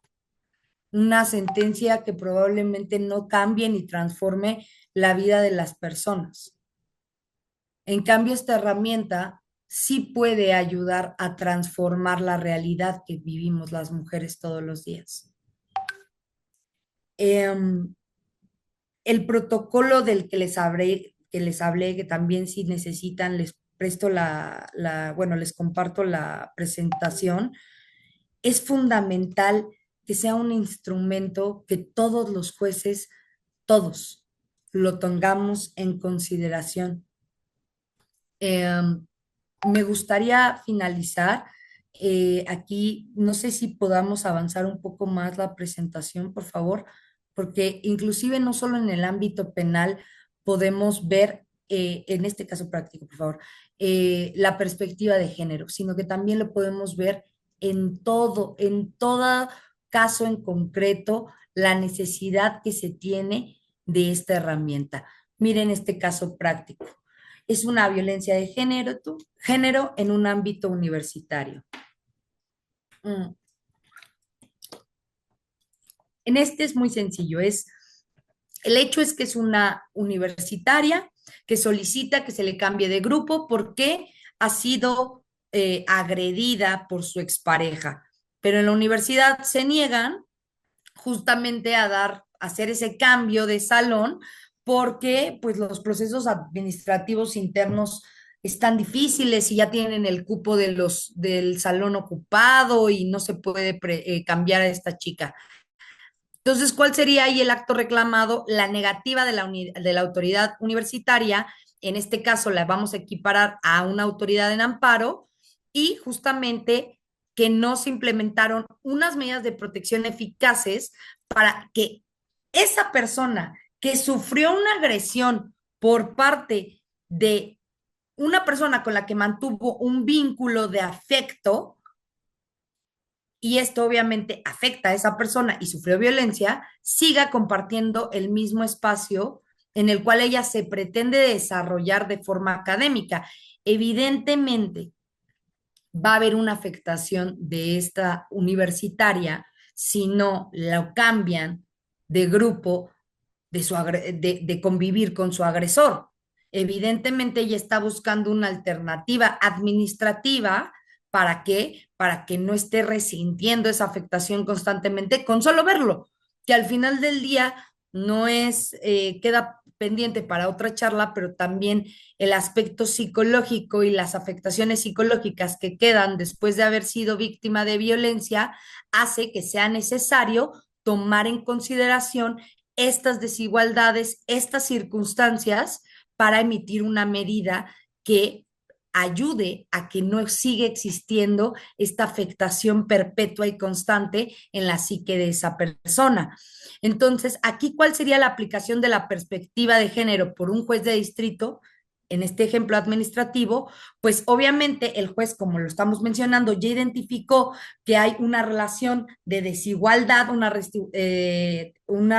Una sentencia que probablemente no cambie ni transforme la vida de las personas. En cambio, esta herramienta sí puede ayudar a transformar la realidad que vivimos las mujeres todos los días. El protocolo del que les hablé, que también si necesitan les presto bueno, les comparto la presentación, es fundamental que sea un instrumento que todos los jueces, todos, lo tengamos en consideración. Me gustaría finalizar aquí, no sé si podamos avanzar un poco más la presentación, por favor, porque inclusive no solo en el ámbito penal podemos ver, en este caso práctico, por favor, la perspectiva de género, sino que también lo podemos ver en todo caso en concreto, la necesidad que se tiene de esta herramienta. Miren este caso práctico. Es una violencia de género en un ámbito universitario. Mm. En este es muy sencillo, el hecho es que es una universitaria que solicita que se le cambie de grupo porque ha sido agredida por su expareja, pero en la universidad se niegan justamente a hacer ese cambio de salón porque pues los procesos administrativos internos están difíciles y ya tienen el cupo del salón ocupado y no se puede cambiar a esta chica. Entonces, ¿cuál sería ahí el acto reclamado? La negativa de la autoridad universitaria, en este caso la vamos a equiparar a una autoridad en amparo y justamente que no se implementaron unas medidas de protección eficaces para que esa persona que sufrió una agresión por parte de una persona con la que mantuvo un vínculo de afecto, y esto obviamente afecta a esa persona y sufrió violencia, siga compartiendo el mismo espacio en el cual ella se pretende desarrollar de forma académica. Evidentemente, va a haber una afectación de esta universitaria si no lo cambian de grupo de convivir con su agresor. Evidentemente ella está buscando una alternativa administrativa. ¿Para qué? Para que no esté resintiendo esa afectación constantemente con solo verlo, que al final del día no es, queda pendiente para otra charla, pero también el aspecto psicológico y las afectaciones psicológicas que quedan después de haber sido víctima de violencia hace que sea necesario tomar en consideración estas desigualdades, estas circunstancias para emitir una medida que ayude a que no siga existiendo esta afectación perpetua y constante en la psique de esa persona. Entonces, aquí, ¿cuál sería la aplicación de la perspectiva de género por un juez de distrito? En este ejemplo administrativo, pues obviamente el juez, como lo estamos mencionando, ya identificó que hay una relación de desigualdad, una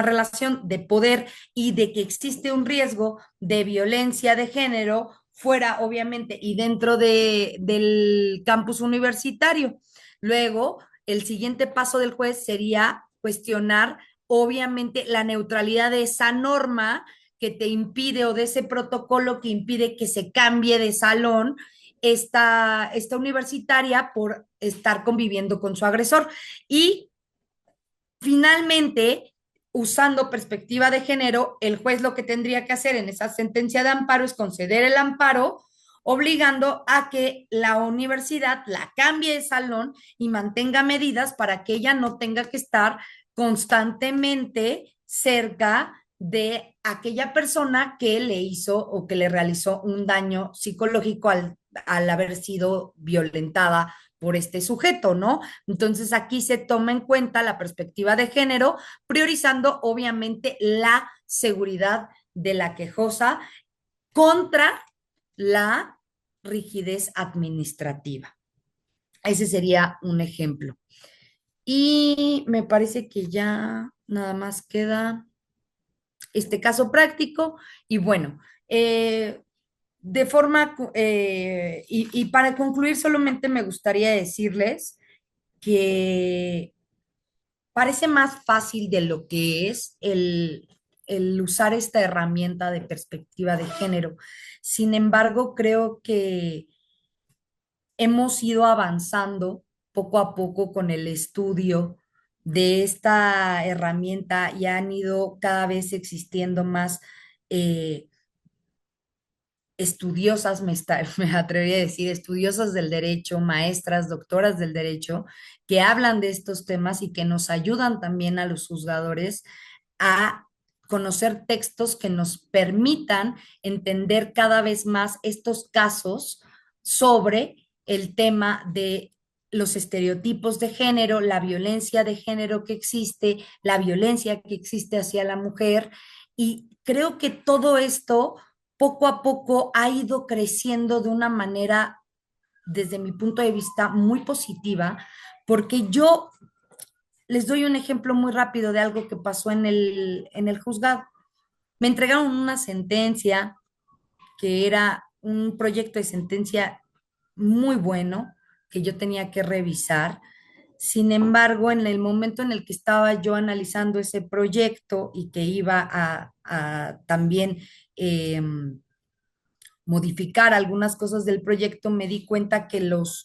relación de poder y de que existe un riesgo de violencia de género fuera, obviamente, y dentro del campus universitario. Luego, el siguiente paso del juez sería cuestionar, obviamente, la neutralidad de esa norma que te impide o de ese protocolo que impide que se cambie de salón esta universitaria por estar conviviendo con su agresor. Y finalmente, usando perspectiva de género, el juez lo que tendría que hacer en esa sentencia de amparo es conceder el amparo, obligando a que la universidad la cambie de salón y mantenga medidas para que ella no tenga que estar constantemente cerca de aquella persona que le hizo o que le realizó un daño psicológico al haber sido violentada por este sujeto, ¿no? Entonces aquí se toma en cuenta la perspectiva de género, priorizando obviamente la seguridad de la quejosa contra la rigidez administrativa. Ese sería un ejemplo. Y me parece que ya nada más queda este caso práctico. Y bueno, de forma, y para concluir, solamente me gustaría decirles que parece más fácil de lo que es el usar esta herramienta de perspectiva de género. Sin embargo, creo que hemos ido avanzando poco a poco con el estudio de esta herramienta y han ido cada vez existiendo más eh, estudiosas, me atrevería a decir, estudiosas del derecho, maestras, doctoras del derecho, que hablan de estos temas y que nos ayudan también a los juzgadores a conocer textos que nos permitan entender cada vez más estos casos sobre el tema de los estereotipos de género, la violencia de género que existe, la violencia que existe hacia la mujer. Y creo que todo esto poco a poco ha ido creciendo de una manera, desde mi punto de vista, muy positiva, porque yo les doy un ejemplo muy rápido de algo que pasó en el juzgado. Me entregaron una sentencia que era un proyecto de sentencia muy bueno que yo tenía que revisar. Sin embargo, en el momento en el que estaba yo analizando ese proyecto y que iba a también eh, modificar algunas cosas del proyecto, me di cuenta que los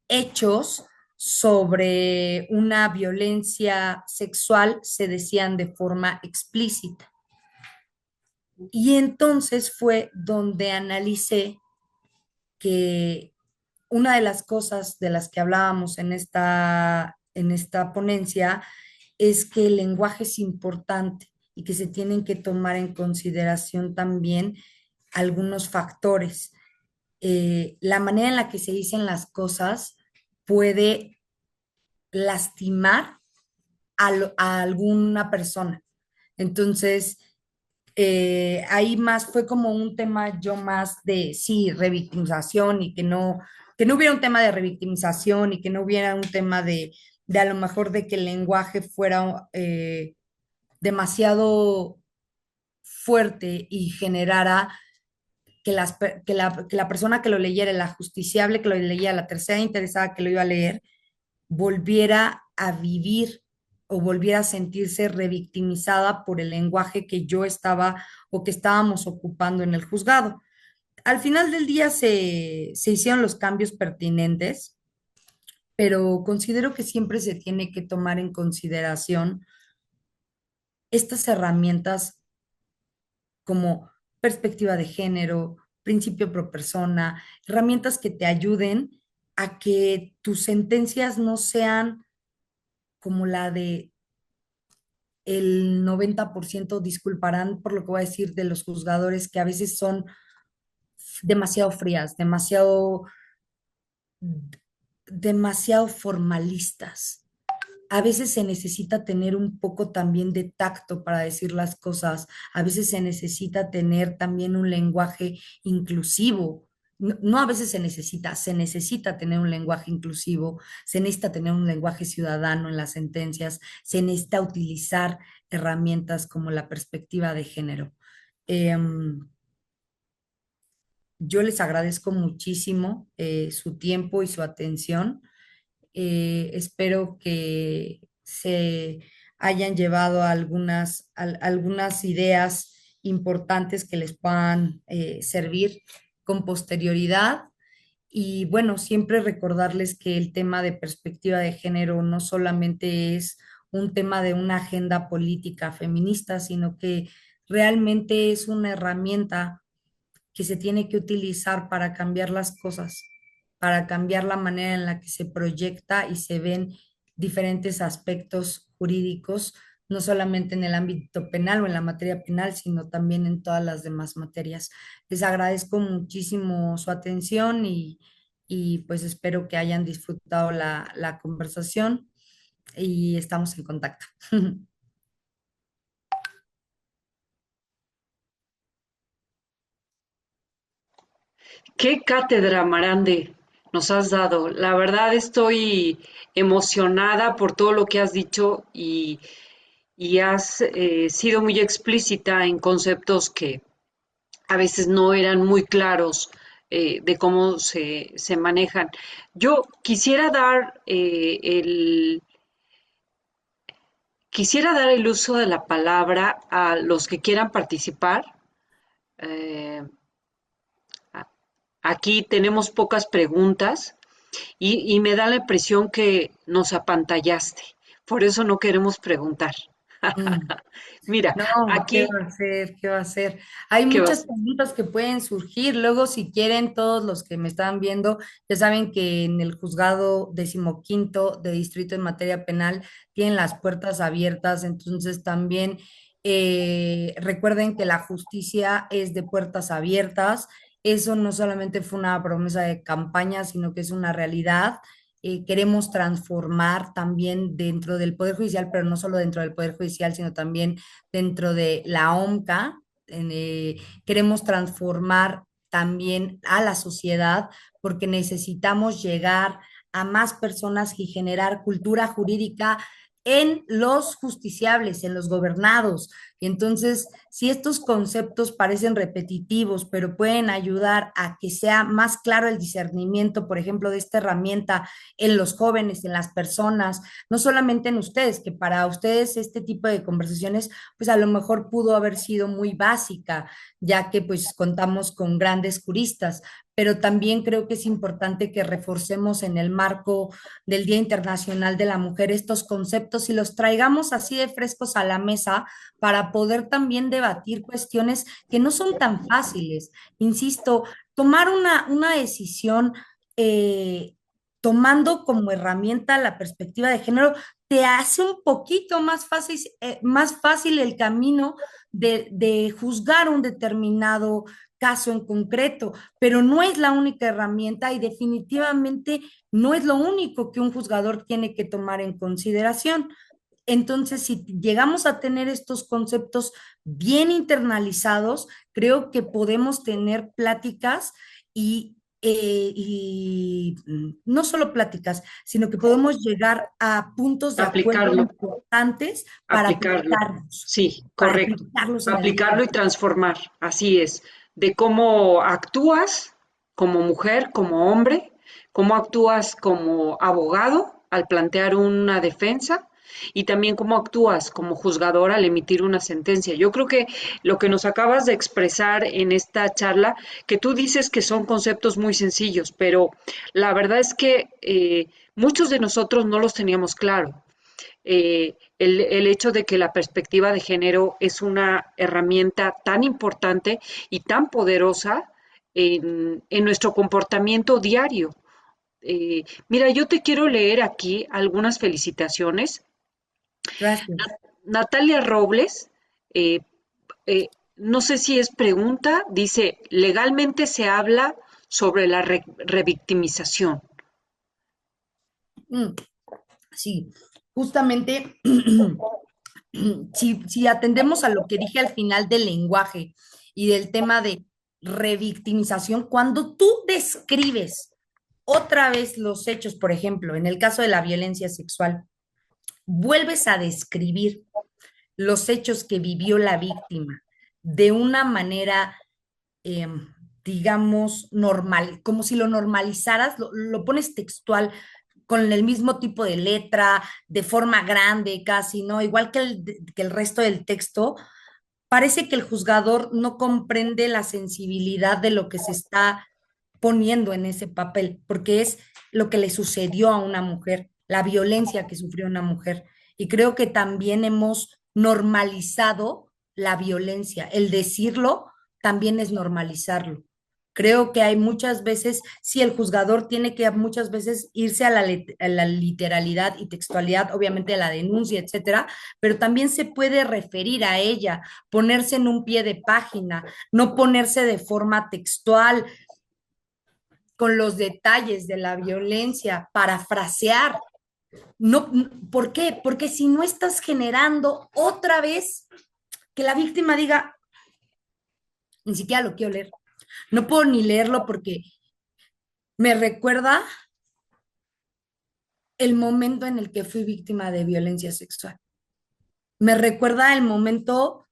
hechos sobre una violencia sexual se decían de forma explícita. Y entonces fue donde analicé que una de las cosas de las que hablábamos en esta ponencia es que el lenguaje es importante y que se tienen que tomar en consideración también algunos factores. La manera en la que se dicen las cosas puede lastimar a alguna persona. Entonces, ahí más fue como un tema yo más de, sí, revictimización y que no hubiera un tema de revictimización y que no hubiera un tema de a lo mejor de que el lenguaje fuera demasiado fuerte y generara que, que la persona que lo leyera, el ajusticiable que lo leía, la tercera interesada que lo iba a leer, volviera a vivir o volviera a sentirse revictimizada por el lenguaje que yo estaba o que estábamos ocupando en el juzgado. Al final del día se hicieron los cambios pertinentes, pero considero que siempre se tiene que tomar en consideración estas herramientas como perspectiva de género, principio pro persona, herramientas que te ayuden a que tus sentencias no sean como la de el 90%, disculparán por lo que voy a decir, de los juzgadores que a veces son demasiado frías, demasiado formalistas. A veces se necesita tener un poco también de tacto para decir las cosas, a veces se necesita tener también un lenguaje inclusivo. No, no a veces se necesita tener un lenguaje inclusivo, se necesita tener un lenguaje ciudadano en las sentencias, se necesita utilizar herramientas como la perspectiva de género. Em, yo les agradezco muchísimo su tiempo y su atención. Espero que se hayan llevado algunas ideas importantes que les puedan servir con posterioridad. Y bueno, siempre recordarles que el tema de perspectiva de género no solamente es un tema de una agenda política feminista, sino que realmente es una herramienta que se tiene que utilizar para cambiar las cosas, para cambiar la manera en la que se proyecta y se ven diferentes aspectos jurídicos, no solamente en el ámbito penal o en la materia penal, sino también en todas las demás materias. Les agradezco muchísimo su atención y pues espero que hayan disfrutado la conversación y estamos en contacto. ¿Qué cátedra, Marande, nos has dado? La verdad estoy emocionada por todo lo que has dicho y has sido muy explícita en conceptos que a veces no eran muy claros de cómo se manejan. Yo quisiera dar el uso de la palabra a los que quieran participar. Eh, Aquí tenemos pocas preguntas y me da la impresión que nos apantallaste. Por eso no queremos preguntar. Mm. Mira, No, ¿qué aquí, va a hacer? ¿Qué va a hacer? Hay ¿qué muchas vas? preguntas que pueden surgir. Luego, si quieren, todos los que me están viendo, ya saben que en el juzgado decimoquinto de distrito en materia penal tienen las puertas abiertas. Entonces, también recuerden que la justicia es de puertas abiertas. Eso no solamente fue una promesa de campaña, sino que es una realidad. Queremos transformar también dentro del Poder Judicial, pero no solo dentro del Poder Judicial, sino también dentro de la OMCA. Queremos transformar también a la sociedad porque necesitamos llegar a más personas y generar cultura jurídica en los justiciables, en los gobernados. Y entonces, si estos conceptos parecen repetitivos, pero pueden ayudar a que sea más claro el discernimiento, por ejemplo, de esta herramienta en los jóvenes, en las personas, no solamente en ustedes, que para ustedes este tipo de conversaciones, pues a lo mejor pudo haber sido muy básica, ya que pues contamos con grandes juristas, pero también creo que es importante que reforcemos en el marco del Día Internacional de la Mujer estos conceptos y los traigamos así de frescos a la mesa para poder también debatir cuestiones que no son tan fáciles. Insisto, tomar una decisión tomando como herramienta la perspectiva de género te hace un poquito más fácil el camino de juzgar un determinado caso en concreto, pero no es la única herramienta y definitivamente no es lo único que un juzgador tiene que tomar en consideración. Entonces, si llegamos a tener estos conceptos bien internalizados, creo que podemos tener pláticas y no solo pláticas, sino que podemos llegar a puntos de acuerdo Aplicarlo, importantes aplicarlo. Sí, para correcto. aplicarlos en el día a Aplicarlo y día. transformar, así es. De cómo actúas como mujer, como hombre, cómo actúas como abogado al plantear una defensa y también cómo actúas como juzgador al emitir una sentencia. Yo creo que lo que nos acabas de expresar en esta charla, que tú dices que son conceptos muy sencillos, pero la verdad es que muchos de nosotros no los teníamos claro. El hecho de que la perspectiva de género es una herramienta tan importante y tan poderosa en nuestro comportamiento diario. Mira, yo te quiero leer aquí algunas felicitaciones. Gracias. Natalia Robles, eh, no sé si es pregunta, dice, legalmente se habla sobre la revictimización. Mm, sí, justamente, si atendemos a lo que dije al final del lenguaje y del tema de revictimización, cuando tú describes otra vez los hechos, por ejemplo, en el caso de la violencia sexual, vuelves a describir los hechos que vivió la víctima de una manera, eh, digamos, normal, como si lo normalizaras, lo pones textual, con el mismo tipo de letra, de forma grande casi, ¿no? Igual que el resto del texto, parece que el juzgador no comprende la sensibilidad de lo que se está poniendo en ese papel, porque es lo que le sucedió a una mujer, la violencia que sufrió una mujer. Y creo que también hemos normalizado la violencia. El decirlo también es normalizarlo. Creo que hay muchas veces, sí, el juzgador tiene que muchas veces irse a a la literalidad y textualidad, obviamente a la denuncia, etcétera, pero también se puede referir a ella, ponerse en un pie de página, no ponerse de forma textual, con los detalles de la violencia, parafrasear. No, ¿por qué? Porque si no estás generando otra vez que la víctima diga, ni siquiera lo quiero leer, no puedo ni leerlo porque me recuerda el momento en el que fui víctima de violencia sexual. Me recuerda el momento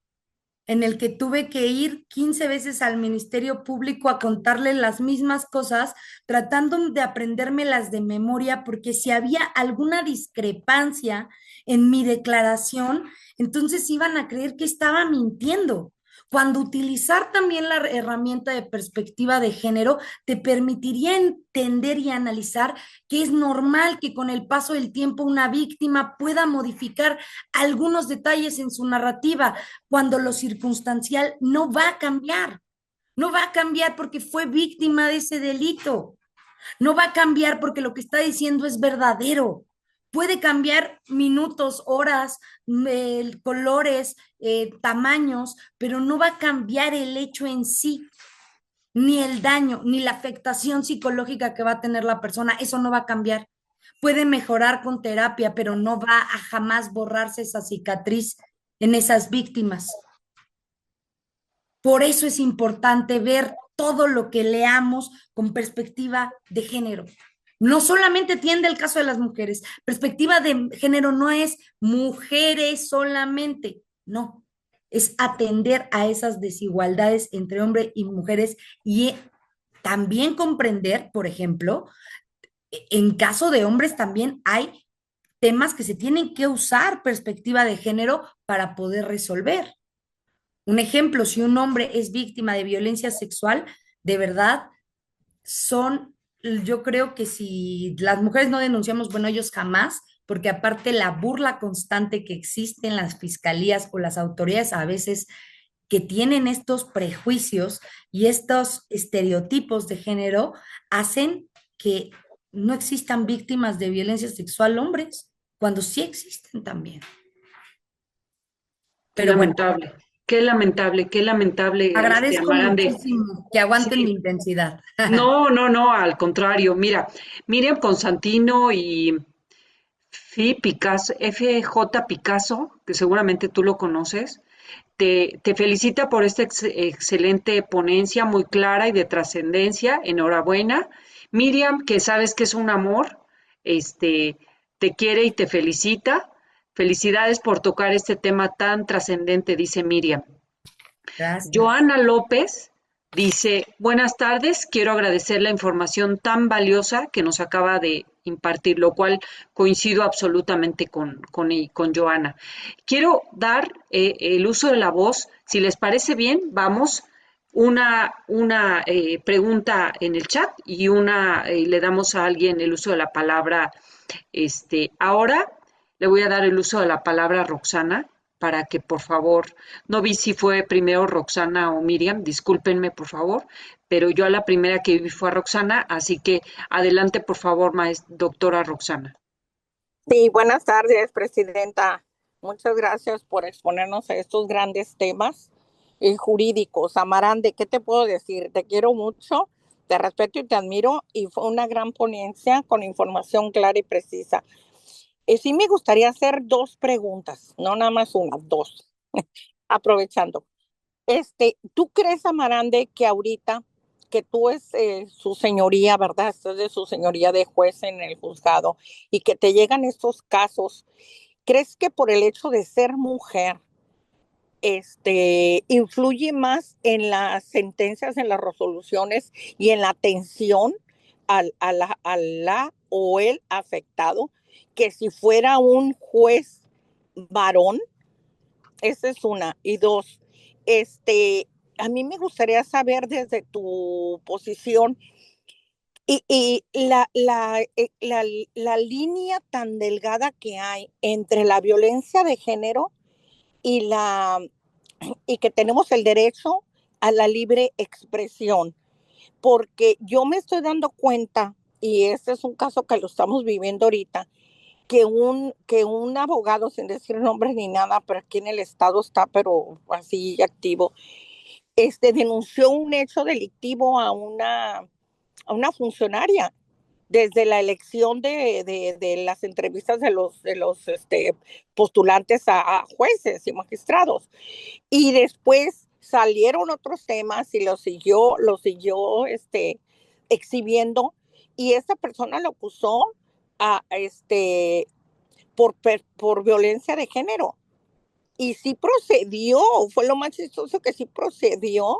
en el que tuve que ir 15 veces al Ministerio Público a contarle las mismas cosas, tratando de aprendérmelas de memoria, porque si había alguna discrepancia en mi declaración, entonces iban a creer que estaba mintiendo, cuando utilizar también la herramienta de perspectiva de género te permitiría entender y analizar que es normal que con el paso del tiempo una víctima pueda modificar algunos detalles en su narrativa, cuando lo circunstancial no va a cambiar. No va a cambiar porque fue víctima de ese delito. No va a cambiar porque lo que está diciendo es verdadero. Puede cambiar minutos, horas, colores, tamaños, pero no va a cambiar el hecho en sí, ni el daño, ni la afectación psicológica que va a tener la persona. Eso no va a cambiar. Puede mejorar con terapia, pero no va a jamás borrarse esa cicatriz en esas víctimas. Por eso es importante ver todo lo que leamos con perspectiva de género. No solamente atiende el caso de las mujeres. Perspectiva de género no es mujeres solamente, no. Es atender a esas desigualdades entre hombres y mujeres y también comprender, por ejemplo, en caso de hombres también hay temas que se tienen que usar perspectiva de género para poder resolver. Un ejemplo, si un hombre es víctima de violencia sexual, de verdad, yo creo que si las mujeres no denunciamos, bueno, ellos jamás, porque aparte la burla constante que existe en las fiscalías o las autoridades a veces que tienen estos prejuicios y estos estereotipos de género, hacen que no existan víctimas de violencia sexual hombres, cuando sí existen también. Qué Pero bueno. lamentable, qué lamentable, qué lamentable, Agradezco Amarande. muchísimo que aguanten Sí, mi intensidad. no, no, no, al contrario. Mira, Miriam Constantino y FJ Picasso, que seguramente tú lo conoces, te felicita por esta excelente ponencia, muy clara y de trascendencia. Enhorabuena. Miriam, que sabes que es un amor, este, te quiere y te felicita. Felicidades por tocar este tema tan trascendente, dice Miriam. Gracias. Joana López dice, buenas tardes, quiero agradecer la información tan valiosa que nos acaba de impartir, lo cual coincido absolutamente con Joana. Quiero dar el uso de la voz, si les parece bien, vamos, una pregunta en el chat y le damos a alguien el uso de la palabra. Ahora le voy a dar el uso de la palabra a Roxana para que por favor, no vi si fue primero Roxana o Miriam, discúlpenme por favor, pero yo a la primera que vi fue a Roxana, así que adelante por favor, doctora Roxana. Sí, buenas tardes, presidenta. Muchas gracias por exponernos a estos grandes temas jurídicos. Amarande, ¿qué te puedo decir? Te quiero mucho, te respeto y te admiro y fue una gran ponencia con información clara y precisa. Sí me gustaría hacer dos preguntas, no nada más una, dos, aprovechando. ¿Tú crees, Amarande, que ahorita que tú es su señoría, ¿verdad? Estás de su señoría de juez en el juzgado y que te llegan estos casos, ¿crees que por el hecho de ser mujer, influye más en las sentencias, en las resoluciones y en la atención a la o el afectado, que si fuera un juez varón? Esa es una. Y dos, a mí me gustaría saber desde tu posición y la línea tan delgada que hay entre la violencia de género y, y que tenemos el derecho a la libre expresión, porque yo me estoy dando cuenta, y este es un caso que lo estamos viviendo ahorita, que un abogado, sin decir nombres ni nada, pero aquí en el estado está, pero así activo, denunció un hecho delictivo a una funcionaria desde la elección de las entrevistas de los postulantes a jueces y magistrados. Y después salieron otros temas y lo siguió exhibiendo, y esa persona lo acusó a, por violencia de género. Y sí procedió, fue lo más chistoso, que sí procedió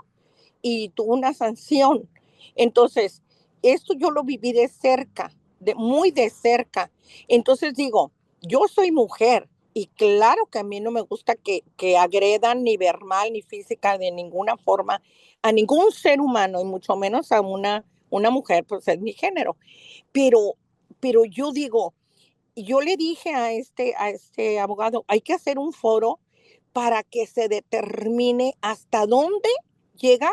y tuvo una sanción. Entonces, esto yo lo viví de cerca, muy de cerca. Entonces digo, yo soy mujer, Y claro que a mí no me gusta que agredan ni verbal ni física de ninguna forma a ningún ser humano, y mucho menos a una mujer, pues es mi género. Pero, pero yo digo, yo le dije a este abogado, hay que hacer un foro para que se determine hasta dónde llega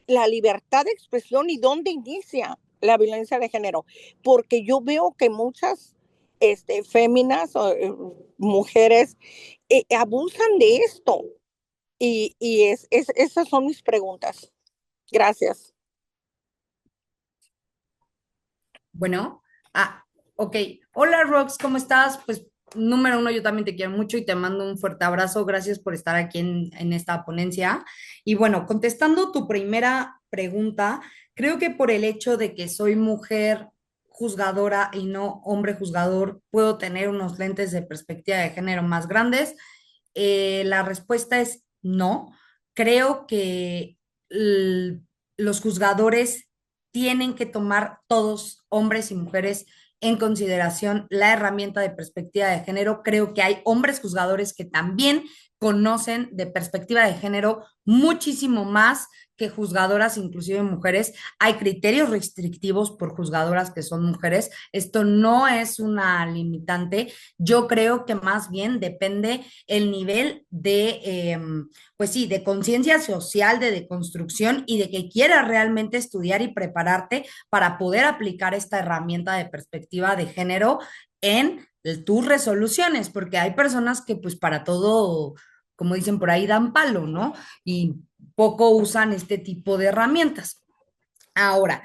la libertad de expresión y dónde inicia la violencia de género, porque yo veo que muchas féminas o mujeres abusan de esto y esas son mis preguntas. Gracias. Bueno, ok. Hola Rox, ¿cómo estás? Pues número uno, yo también te quiero mucho y te mando un fuerte abrazo. Gracias por estar aquí en esta ponencia. Y bueno, contestando tu primera pregunta, creo que por el hecho de que soy mujer juzgadora y no hombre juzgador, puedo tener unos lentes de perspectiva de género más grandes. La respuesta es no. Creo que l- los juzgadores tienen que tomar todos, hombres y mujeres, en consideración la herramienta de perspectiva de género. Creo que hay hombres juzgadores que también conocen de perspectiva de género muchísimo más que juzgadoras, inclusive mujeres. Hay criterios restrictivos por juzgadoras que son mujeres. Esto no es una limitante. Yo creo que más bien depende el nivel pues sí, de conciencia social, de deconstrucción y de que quieras realmente estudiar y prepararte para poder aplicar esta herramienta de perspectiva de género en tus resoluciones, porque hay personas que pues para todo, como dicen por ahí, dan palo, ¿no? Y poco usan este tipo de herramientas. Ahora,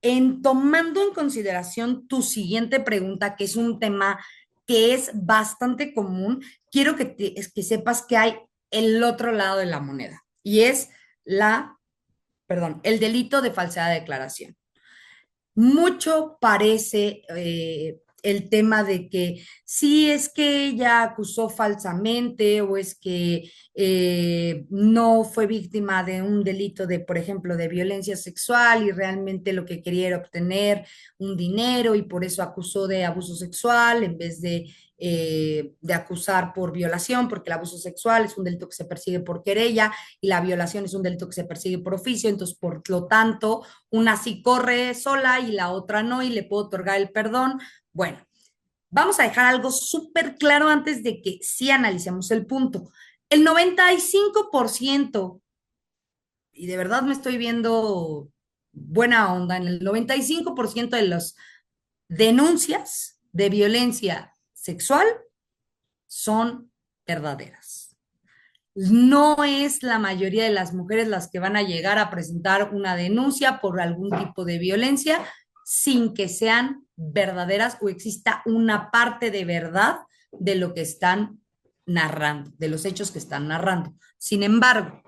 en tomando en consideración tu siguiente pregunta, que es un tema que es bastante común, quiero es que sepas que hay el otro lado de la moneda y es el delito de falsedad de declaración. Mucho parece el tema de que si es que ella acusó falsamente o es que no fue víctima de un delito de, por ejemplo, de violencia sexual y realmente lo que quería era obtener un dinero y por eso acusó de abuso sexual en vez de acusar por violación, porque el abuso sexual es un delito que se persigue por querella y la violación es un delito que se persigue por oficio, entonces por lo tanto una sí corre sola y la otra no y le puedo otorgar el perdón. Bueno, vamos a dejar algo súper claro antes de que sí analicemos el punto. El 95%, y de verdad me estoy viendo buena onda, en el 95% de las denuncias de violencia sexual son verdaderas. No es la mayoría de las mujeres las que van a llegar a presentar una denuncia por algún tipo de violencia sin que sean verdaderas o exista una parte de verdad de lo que están narrando, de los hechos que están narrando. Sin embargo,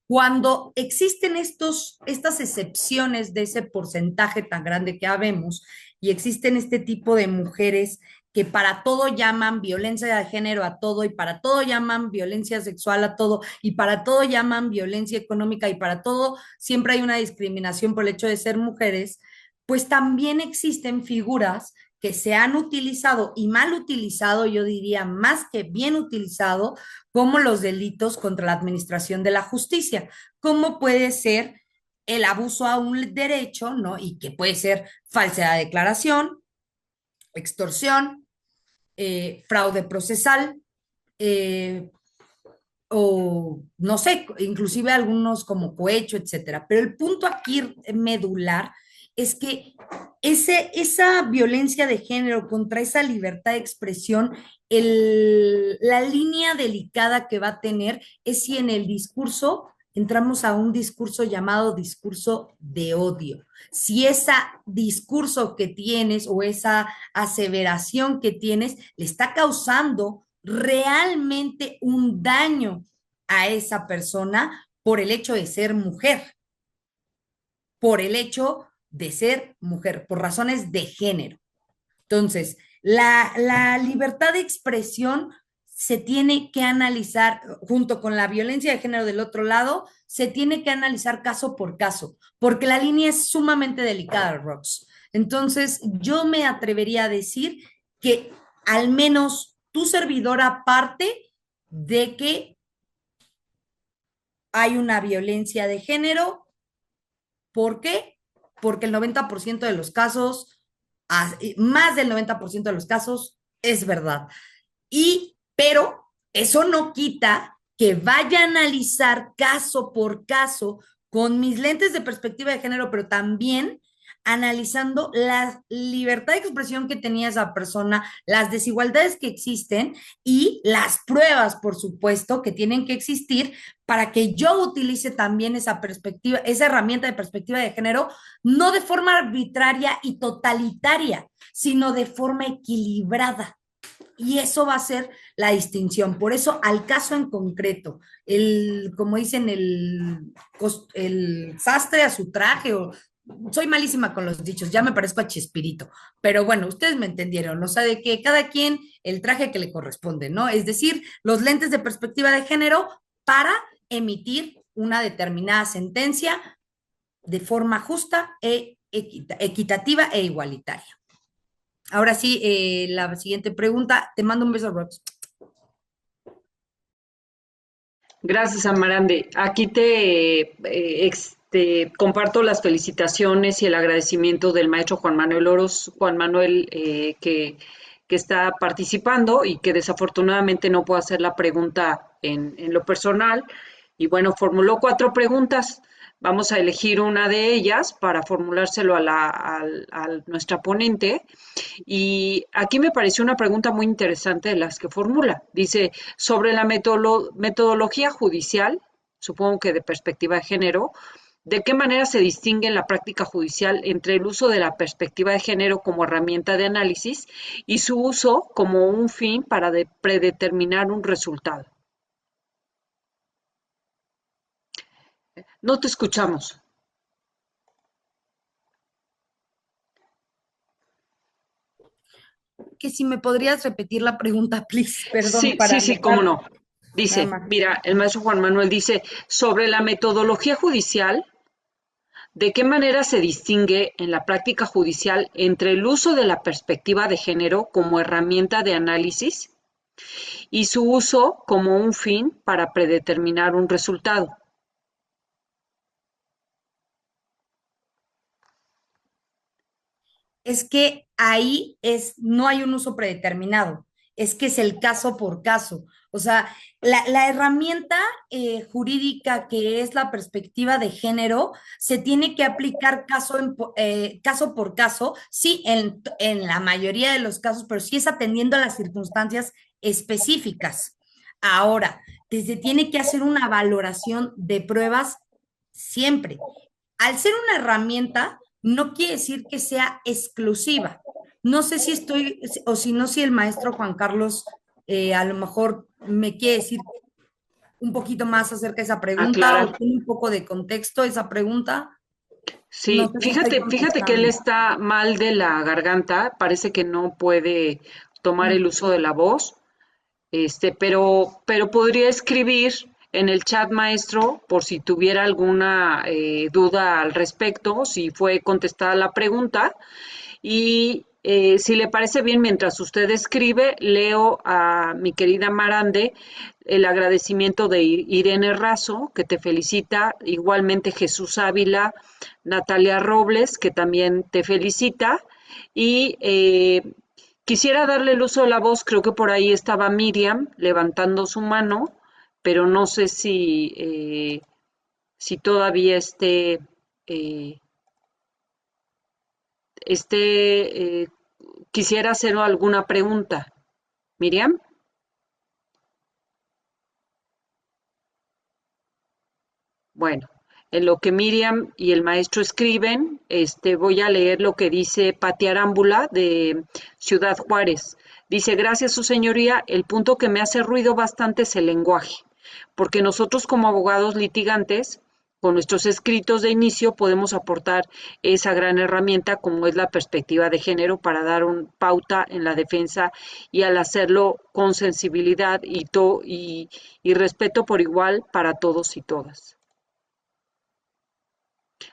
cuando existen estas excepciones de ese porcentaje tan grande que habemos y existen este tipo de mujeres que para todo llaman violencia de género a todo y para todo llaman violencia sexual a todo y para todo llaman violencia económica y para todo siempre hay una discriminación por el hecho de ser mujeres, pues también existen figuras que se han utilizado y mal utilizado, yo diría más que bien utilizado, como los delitos contra la administración de la justicia, como puede ser el abuso a un derecho, ¿no? Y que puede ser falsedad de declaración, extorsión, fraude procesal, eh, o no sé, inclusive algunos como cohecho, etcétera. Pero el punto aquí medular es que esa violencia de género contra esa libertad de expresión, la línea delicada que va a tener es si en el discurso entramos a un discurso llamado discurso de odio. Si ese discurso que tienes o esa aseveración que tienes le está causando realmente un daño a esa persona por el hecho de ser mujer, por el hecho de ser mujer, por razones de género. Entonces, la libertad de expresión se tiene que analizar junto con la violencia de género del otro lado, se tiene que analizar caso por caso, porque la línea es sumamente delicada, Rox. Entonces, yo me atrevería a decir que al menos tu servidora parte de que hay una violencia de género. ¿Por qué? Porque el 90% de los casos, más del 90% de los casos, es verdad. Pero eso no quita que vaya a analizar caso por caso con mis lentes de perspectiva de género, pero también analizando la libertad de expresión que tenía esa persona, las desigualdades que existen y las pruebas, por supuesto, que tienen que existir para que yo utilice también esa perspectiva, esa herramienta de perspectiva de género, no de forma arbitraria y totalitaria, sino de forma equilibrada. Y eso va a ser la distinción. Por eso, al caso en concreto, como dicen, el sastre a su traje, o soy malísima con los dichos, ya me parezco a Chespirito, pero bueno, ustedes me entendieron, o sea, de que cada quien el traje que le corresponde, ¿no? Es decir, los lentes de perspectiva de género para emitir una determinada sentencia de forma justa, equitativa e igualitaria. Ahora sí, la siguiente pregunta. Te mando un beso, Rox. Gracias, Amarande. Aquí te comparto las felicitaciones y el agradecimiento del maestro Juan Manuel Oros, Juan Manuel, que está participando y que desafortunadamente no puedo hacer la pregunta en lo personal. Y bueno, formuló 4 preguntas. Vamos a elegir una de ellas para formulárselo a nuestra ponente. Y aquí me pareció una pregunta muy interesante de las que formula. Dice, sobre la metodología judicial, supongo que de perspectiva de género, ¿de qué manera se distingue en la práctica judicial entre el uso de la perspectiva de género como herramienta de análisis y su uso como un fin para predeterminar un resultado? No te escuchamos. Que si me podrías repetir la pregunta, please, perdón, Sí, sí, para sí, cómo anotar no. nada Dice, más. mira, el maestro Juan Manuel dice, sobre la metodología judicial, ¿de qué manera se distingue en la práctica judicial entre el uso de la perspectiva de género como herramienta de análisis y su uso como un fin para predeterminar un resultado? Es que ahí no hay un uso predeterminado, es que es el caso por caso. O sea, la herramienta jurídica que es la perspectiva de género se tiene que aplicar caso por caso, sí, en la mayoría de los casos, pero sí es atendiendo a las circunstancias específicas. Ahora, se tiene que hacer una valoración de pruebas siempre. Al ser una herramienta, no quiere decir que sea exclusiva. No sé si estoy, o si no, si el maestro Juan Carlos a lo mejor me quiere decir un poquito más acerca de esa pregunta Aclarar. o tiene un poco de contexto esa pregunta. No Sí, sé si estoy fíjate que él contestando. está mal de la garganta, parece que no puede tomar el Mm. uso de la voz. Pero podría escribir en el chat maestro por si tuviera alguna duda al respecto, si fue contestada la pregunta. Y si le parece bien, mientras usted escribe, leo a mi querida Marande el agradecimiento de Irene Razo, que te felicita, igualmente Jesús Ávila, Natalia Robles, que también te felicita, y quisiera darle el uso de la voz, creo que por ahí estaba Miriam levantando su mano, pero no sé si todavía eh, esté, quisiera hacer alguna pregunta. Miriam, bueno, en lo que Miriam y el maestro escriben, voy a leer lo que dice Pati Arámbula de Ciudad Juárez. Dice, gracias su señoría, el punto que me hace ruido bastante es el lenguaje, porque nosotros como abogados litigantes, con nuestros escritos de inicio podemos aportar esa gran herramienta como es la perspectiva de género para dar un pauta en la defensa y al hacerlo con sensibilidad y respeto por igual para todos y todas.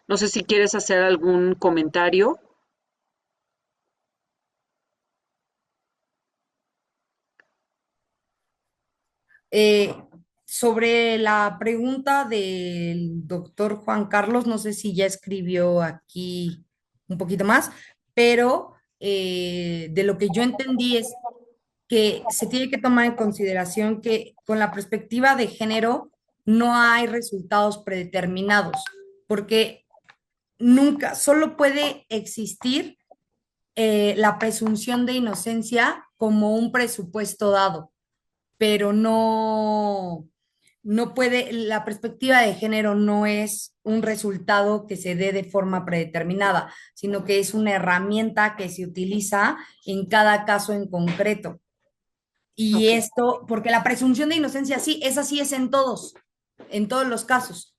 No sé si quieres hacer algún comentario. Eh, sobre la pregunta del doctor Juan Carlos, no sé si ya escribió aquí un poquito más, pero de lo que yo entendí es que se tiene que tomar en consideración que con la perspectiva de género no hay resultados predeterminados, porque nunca, solo puede existir la presunción de inocencia como un presupuesto dado, pero no puede, la perspectiva de género no es un resultado que se dé de forma predeterminada, sino que es una herramienta que se utiliza en cada caso en concreto. Y Ok, esto, porque la presunción de inocencia sí, esa sí es en todos los casos,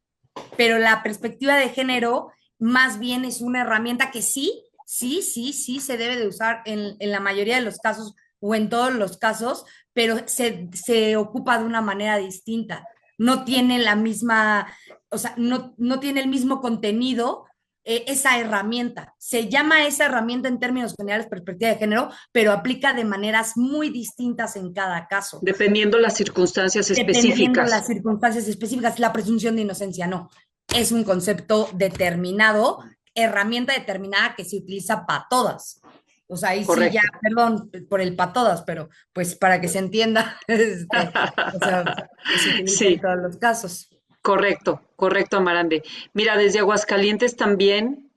pero la perspectiva de género más bien es una herramienta que sí se debe de usar en la mayoría de los casos o en todos los casos, pero se ocupa de una manera distinta. No tiene la misma, o sea, no tiene el mismo contenido esa herramienta. Se llama esa herramienta en términos generales perspectiva de género, pero aplica de maneras muy distintas en cada caso dependiendo las circunstancias dependiendo específicas. las circunstancias específicas. La presunción de inocencia no. Es un concepto determinado, herramienta determinada que se utiliza para todas. O sea, ahí sí ya, Correcto. perdón por el para todas, pero pues para que se entienda, o sea, que se utiliza en Sí, todos los casos. correcto, correcto, Amarande. Mira, desde Aguascalientes también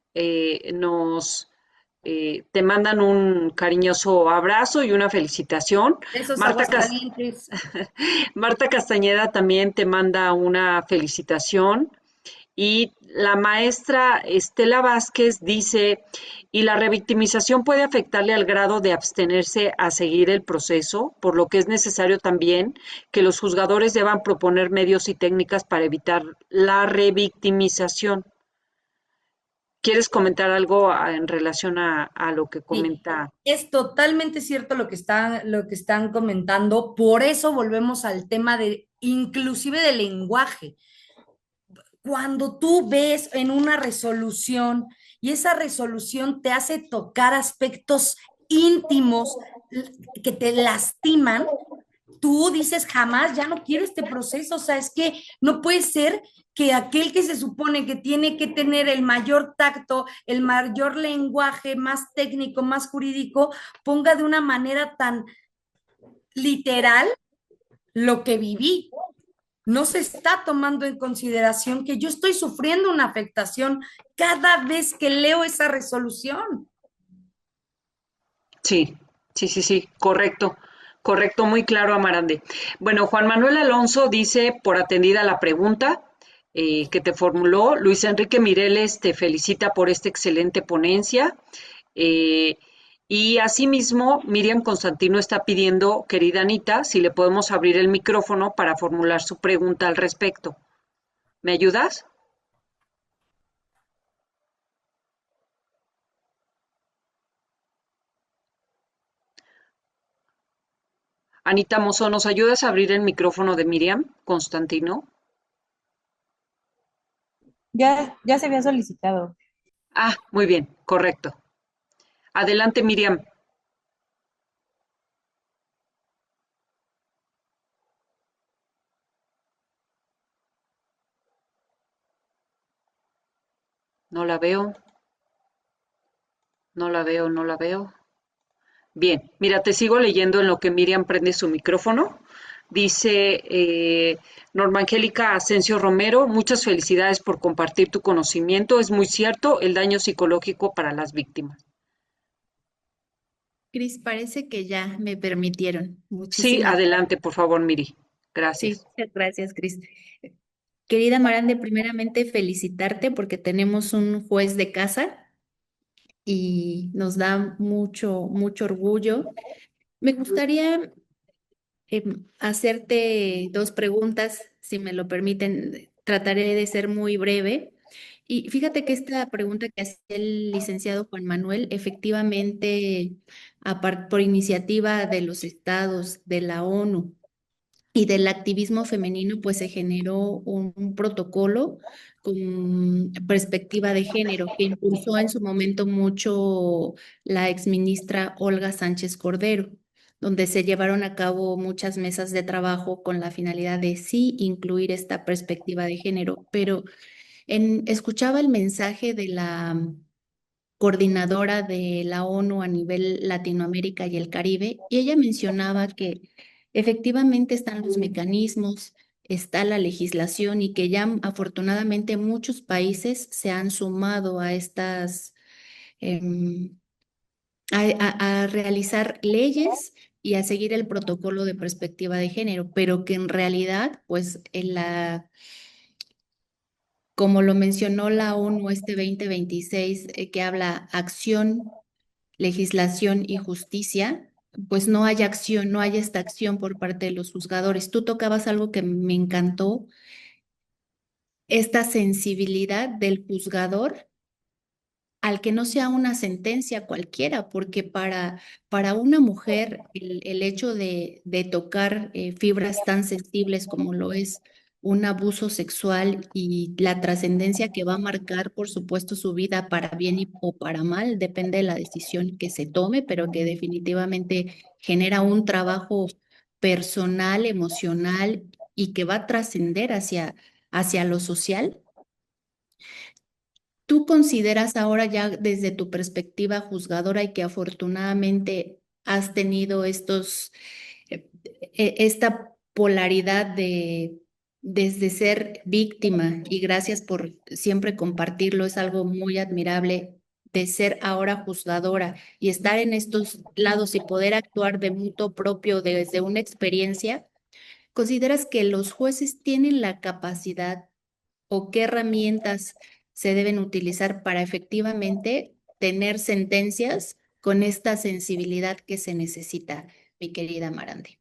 te mandan un cariñoso abrazo y una felicitación. Esos Marta, aguas Cas- calientes. Marta Castañeda también te manda una felicitación. Y la maestra Estela Vázquez dice, y la revictimización puede afectarle al grado de abstenerse a seguir el proceso, por lo que es necesario también que los juzgadores deban proponer medios y técnicas para evitar la revictimización. ¿Quieres comentar algo en relación a lo que Sí, comenta? es totalmente cierto lo que están comentando. Por eso volvemos al tema de, inclusive del lenguaje. Cuando tú ves en una resolución y esa resolución te hace tocar aspectos íntimos que te lastiman, tú dices jamás, ya no quiero este proceso. O sea, es que no puede ser que aquel que se supone que tiene que tener el mayor tacto, el mayor lenguaje, más técnico, más jurídico, ponga de una manera tan literal lo que viví. No se está tomando en consideración que yo estoy sufriendo una afectación cada vez que leo esa resolución. Sí, sí, correcto, correcto, muy claro, Amarande. Bueno, Juan Manuel Alonso dice, por atendida la pregunta que te formuló, Luis Enrique Mireles te felicita por esta excelente ponencia. eh, y asimismo, Miriam Constantino está pidiendo, querida Anita, si le podemos abrir el micrófono para formular su pregunta al respecto. ¿Me ayudas? Anita Mozo, ¿nos ayudas a abrir el micrófono de Miriam Constantino? Ya se había solicitado. Ah, muy bien, correcto. Adelante, Miriam. No la veo, no la veo. Bien, mira, te sigo leyendo en lo que Miriam prende su micrófono. Dice Norma Angélica Asensio Romero, muchas felicidades por compartir tu conocimiento. Es muy cierto el daño psicológico para las víctimas. Cris, parece que ya me permitieron. Sí, Muchísimas adelante, por favor, Miri. sí, Gracias. muchas gracias, Cris. Querida Marande, primeramente felicitarte porque tenemos un juez de casa y nos da mucho orgullo. Me gustaría hacerte dos preguntas, si me lo permiten. Trataré de ser muy breve. Y fíjate que esta pregunta que hacía el licenciado Juan Manuel, efectivamente, por iniciativa de los estados, de la ONU y del activismo femenino, pues se generó un protocolo con perspectiva de género que impulsó en su momento mucho la exministra Olga Sánchez Cordero, donde se llevaron a cabo muchas mesas de trabajo con la finalidad de sí incluir esta perspectiva de género, pero escuchaba el mensaje de la coordinadora de la ONU a nivel Latinoamérica y el Caribe, y ella mencionaba que efectivamente están los mecanismos, está la legislación y que ya afortunadamente muchos países se han sumado a estas, em, a realizar leyes y a seguir el protocolo de perspectiva de género, pero que en realidad, pues en como lo mencionó la ONU este 2026, que habla acción, legislación y justicia, pues no hay acción, no hay esta acción por parte de los juzgadores. Tú tocabas algo que me encantó, esta sensibilidad del juzgador al que no sea una sentencia cualquiera, porque para una mujer el hecho de tocar fibras tan sensibles como lo es un abuso sexual y la trascendencia que va a marcar, por supuesto, su vida para bien o para mal, depende de la decisión que se tome, pero que definitivamente genera un trabajo personal, emocional y que va a trascender hacia lo social. ¿Tú consideras ahora ya desde tu perspectiva juzgadora y que afortunadamente has tenido esta polaridad de desde ser víctima y gracias por siempre compartirlo, es algo muy admirable de ser ahora juzgadora y estar en estos lados y poder actuar de mutuo propio desde una experiencia? ¿Consideras que los jueces tienen la capacidad o qué herramientas se deben utilizar para efectivamente tener sentencias con esta sensibilidad que se necesita, mi querida Marandi?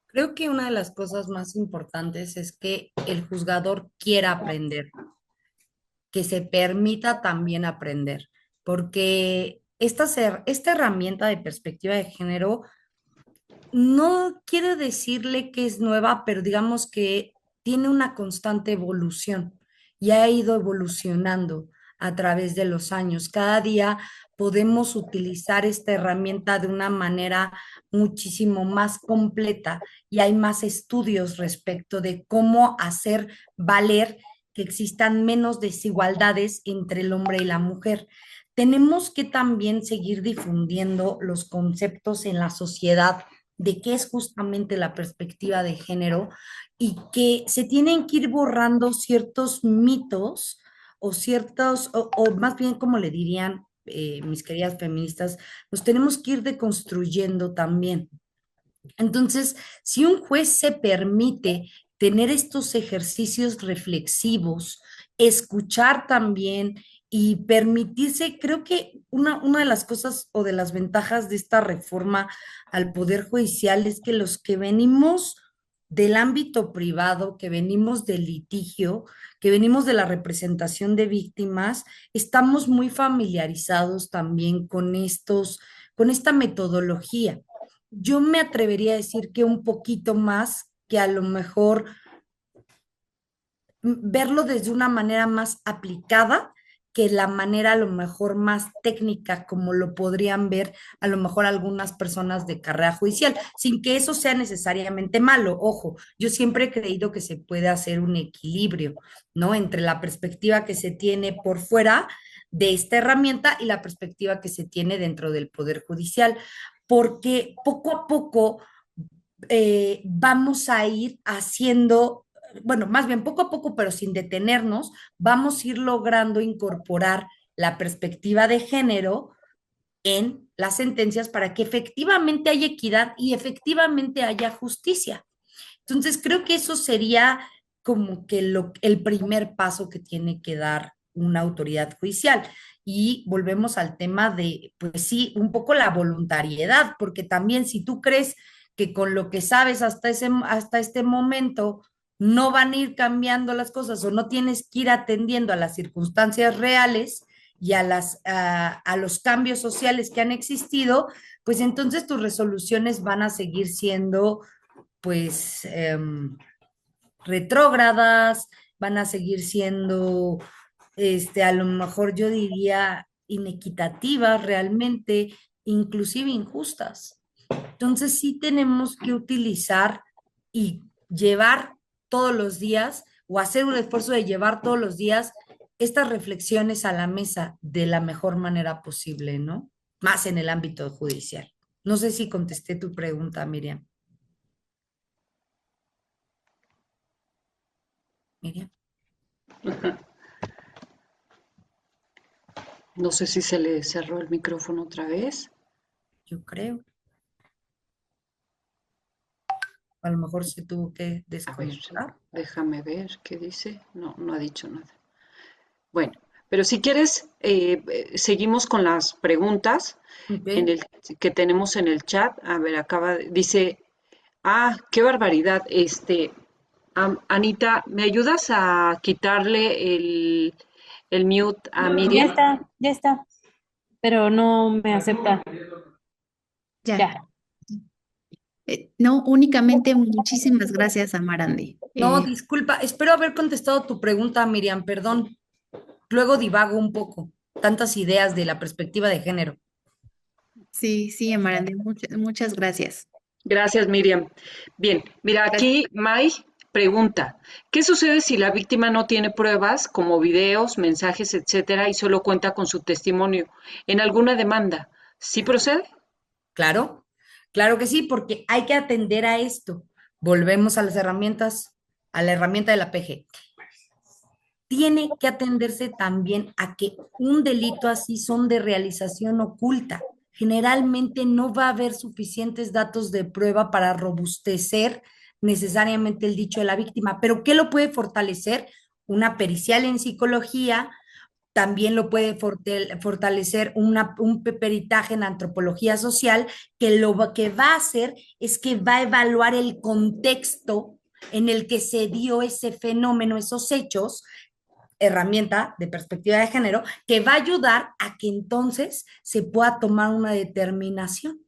Creo que una de las cosas más importantes es que el juzgador quiera aprender, que se permita también aprender, porque esta herramienta de perspectiva de género no quiere decirle que es nueva, pero digamos que tiene una constante evolución y ha ido evolucionando a través de los años. Cada día podemos utilizar esta herramienta de una manera muchísimo más completa y hay más estudios respecto de cómo hacer valer que existan menos desigualdades entre el hombre y la mujer. Tenemos que también seguir difundiendo los conceptos en la sociedad de qué es justamente la perspectiva de género y que se tienen que ir borrando ciertos mitos o ciertos, o más bien como le dirían mis queridas feministas, los tenemos que ir deconstruyendo también. Entonces, si un juez se permite tener estos ejercicios reflexivos, escuchar también y permitirse, creo que una de las cosas o de las ventajas de esta reforma al Poder Judicial es que los que venimos del ámbito privado, que venimos del litigio, que venimos de la representación de víctimas, estamos muy familiarizados también con esta metodología. Yo me atrevería a decir que un poquito más, que a lo mejor verlo desde una manera más aplicada que la manera a lo mejor más técnica como lo podrían ver a lo mejor algunas personas de carrera judicial, sin que eso sea necesariamente malo. Ojo, yo siempre he creído que se puede hacer un equilibrio, ¿no? Entre la perspectiva que se tiene por fuera de esta herramienta y la perspectiva que se tiene dentro del Poder Judicial, porque poco a poco vamos a ir haciendo, bueno, más bien poco a poco, pero sin detenernos, vamos a ir logrando incorporar la perspectiva de género en las sentencias para que efectivamente haya equidad y efectivamente haya justicia. Entonces, creo que eso sería como que el primer paso que tiene que dar una autoridad judicial. Y volvemos al tema de, pues sí, un poco la voluntariedad, porque también si tú crees que con lo que sabes hasta este momento no van a ir cambiando las cosas o no tienes que ir atendiendo a las circunstancias reales y a los cambios sociales que han existido, pues entonces tus resoluciones van a seguir siendo pues retrógradas, van a seguir siendo a lo mejor yo diría inequitativas realmente, inclusive injustas. Entonces sí tenemos que utilizar y llevar todos los días o hacer un esfuerzo de llevar todos los días estas reflexiones a la mesa de la mejor manera posible, ¿no? Más en el ámbito judicial. No sé si contesté tu pregunta, Miriam. Miriam, No sé si se le cerró el micrófono otra vez. yo creo. A lo mejor se tuvo que A ver, desconectar. déjame ver qué dice. No, no ha dicho nada. Bueno, pero si quieres, seguimos con las preguntas Ok. en el, que tenemos en el chat. A ver, dice, qué barbaridad. Anita, ¿me ayudas a quitarle el mute a Miriam? Ya está, pero no me acepta. Ya. Ya. No, únicamente muchísimas gracias, Amarandi. No, disculpa, espero haber contestado tu pregunta, Miriam, perdón. Luego divago un poco, tantas ideas de la perspectiva de género. Sí, sí, Amarandi, muchas gracias. Gracias, Miriam. Bien, mira, Gracias. aquí Mai pregunta, ¿qué sucede si la víctima no tiene pruebas como videos, mensajes, etcétera, y solo cuenta con su testimonio en alguna demanda? ¿Sí procede? Claro, claro que sí, porque hay que atender a esto. Volvemos a las herramientas, a la herramienta de la PG. Tiene que atenderse también a que un delito así son de realización oculta. Generalmente no va a haber suficientes datos de prueba para robustecer necesariamente el dicho de la víctima, pero ¿qué lo puede fortalecer? Una pericial en psicología, también lo puede fortalecer un peritaje en antropología social, que lo que va a hacer es que va a evaluar el contexto en el que se dio ese fenómeno, esos hechos, herramienta de perspectiva de género, que va a ayudar a que entonces se pueda tomar una determinación,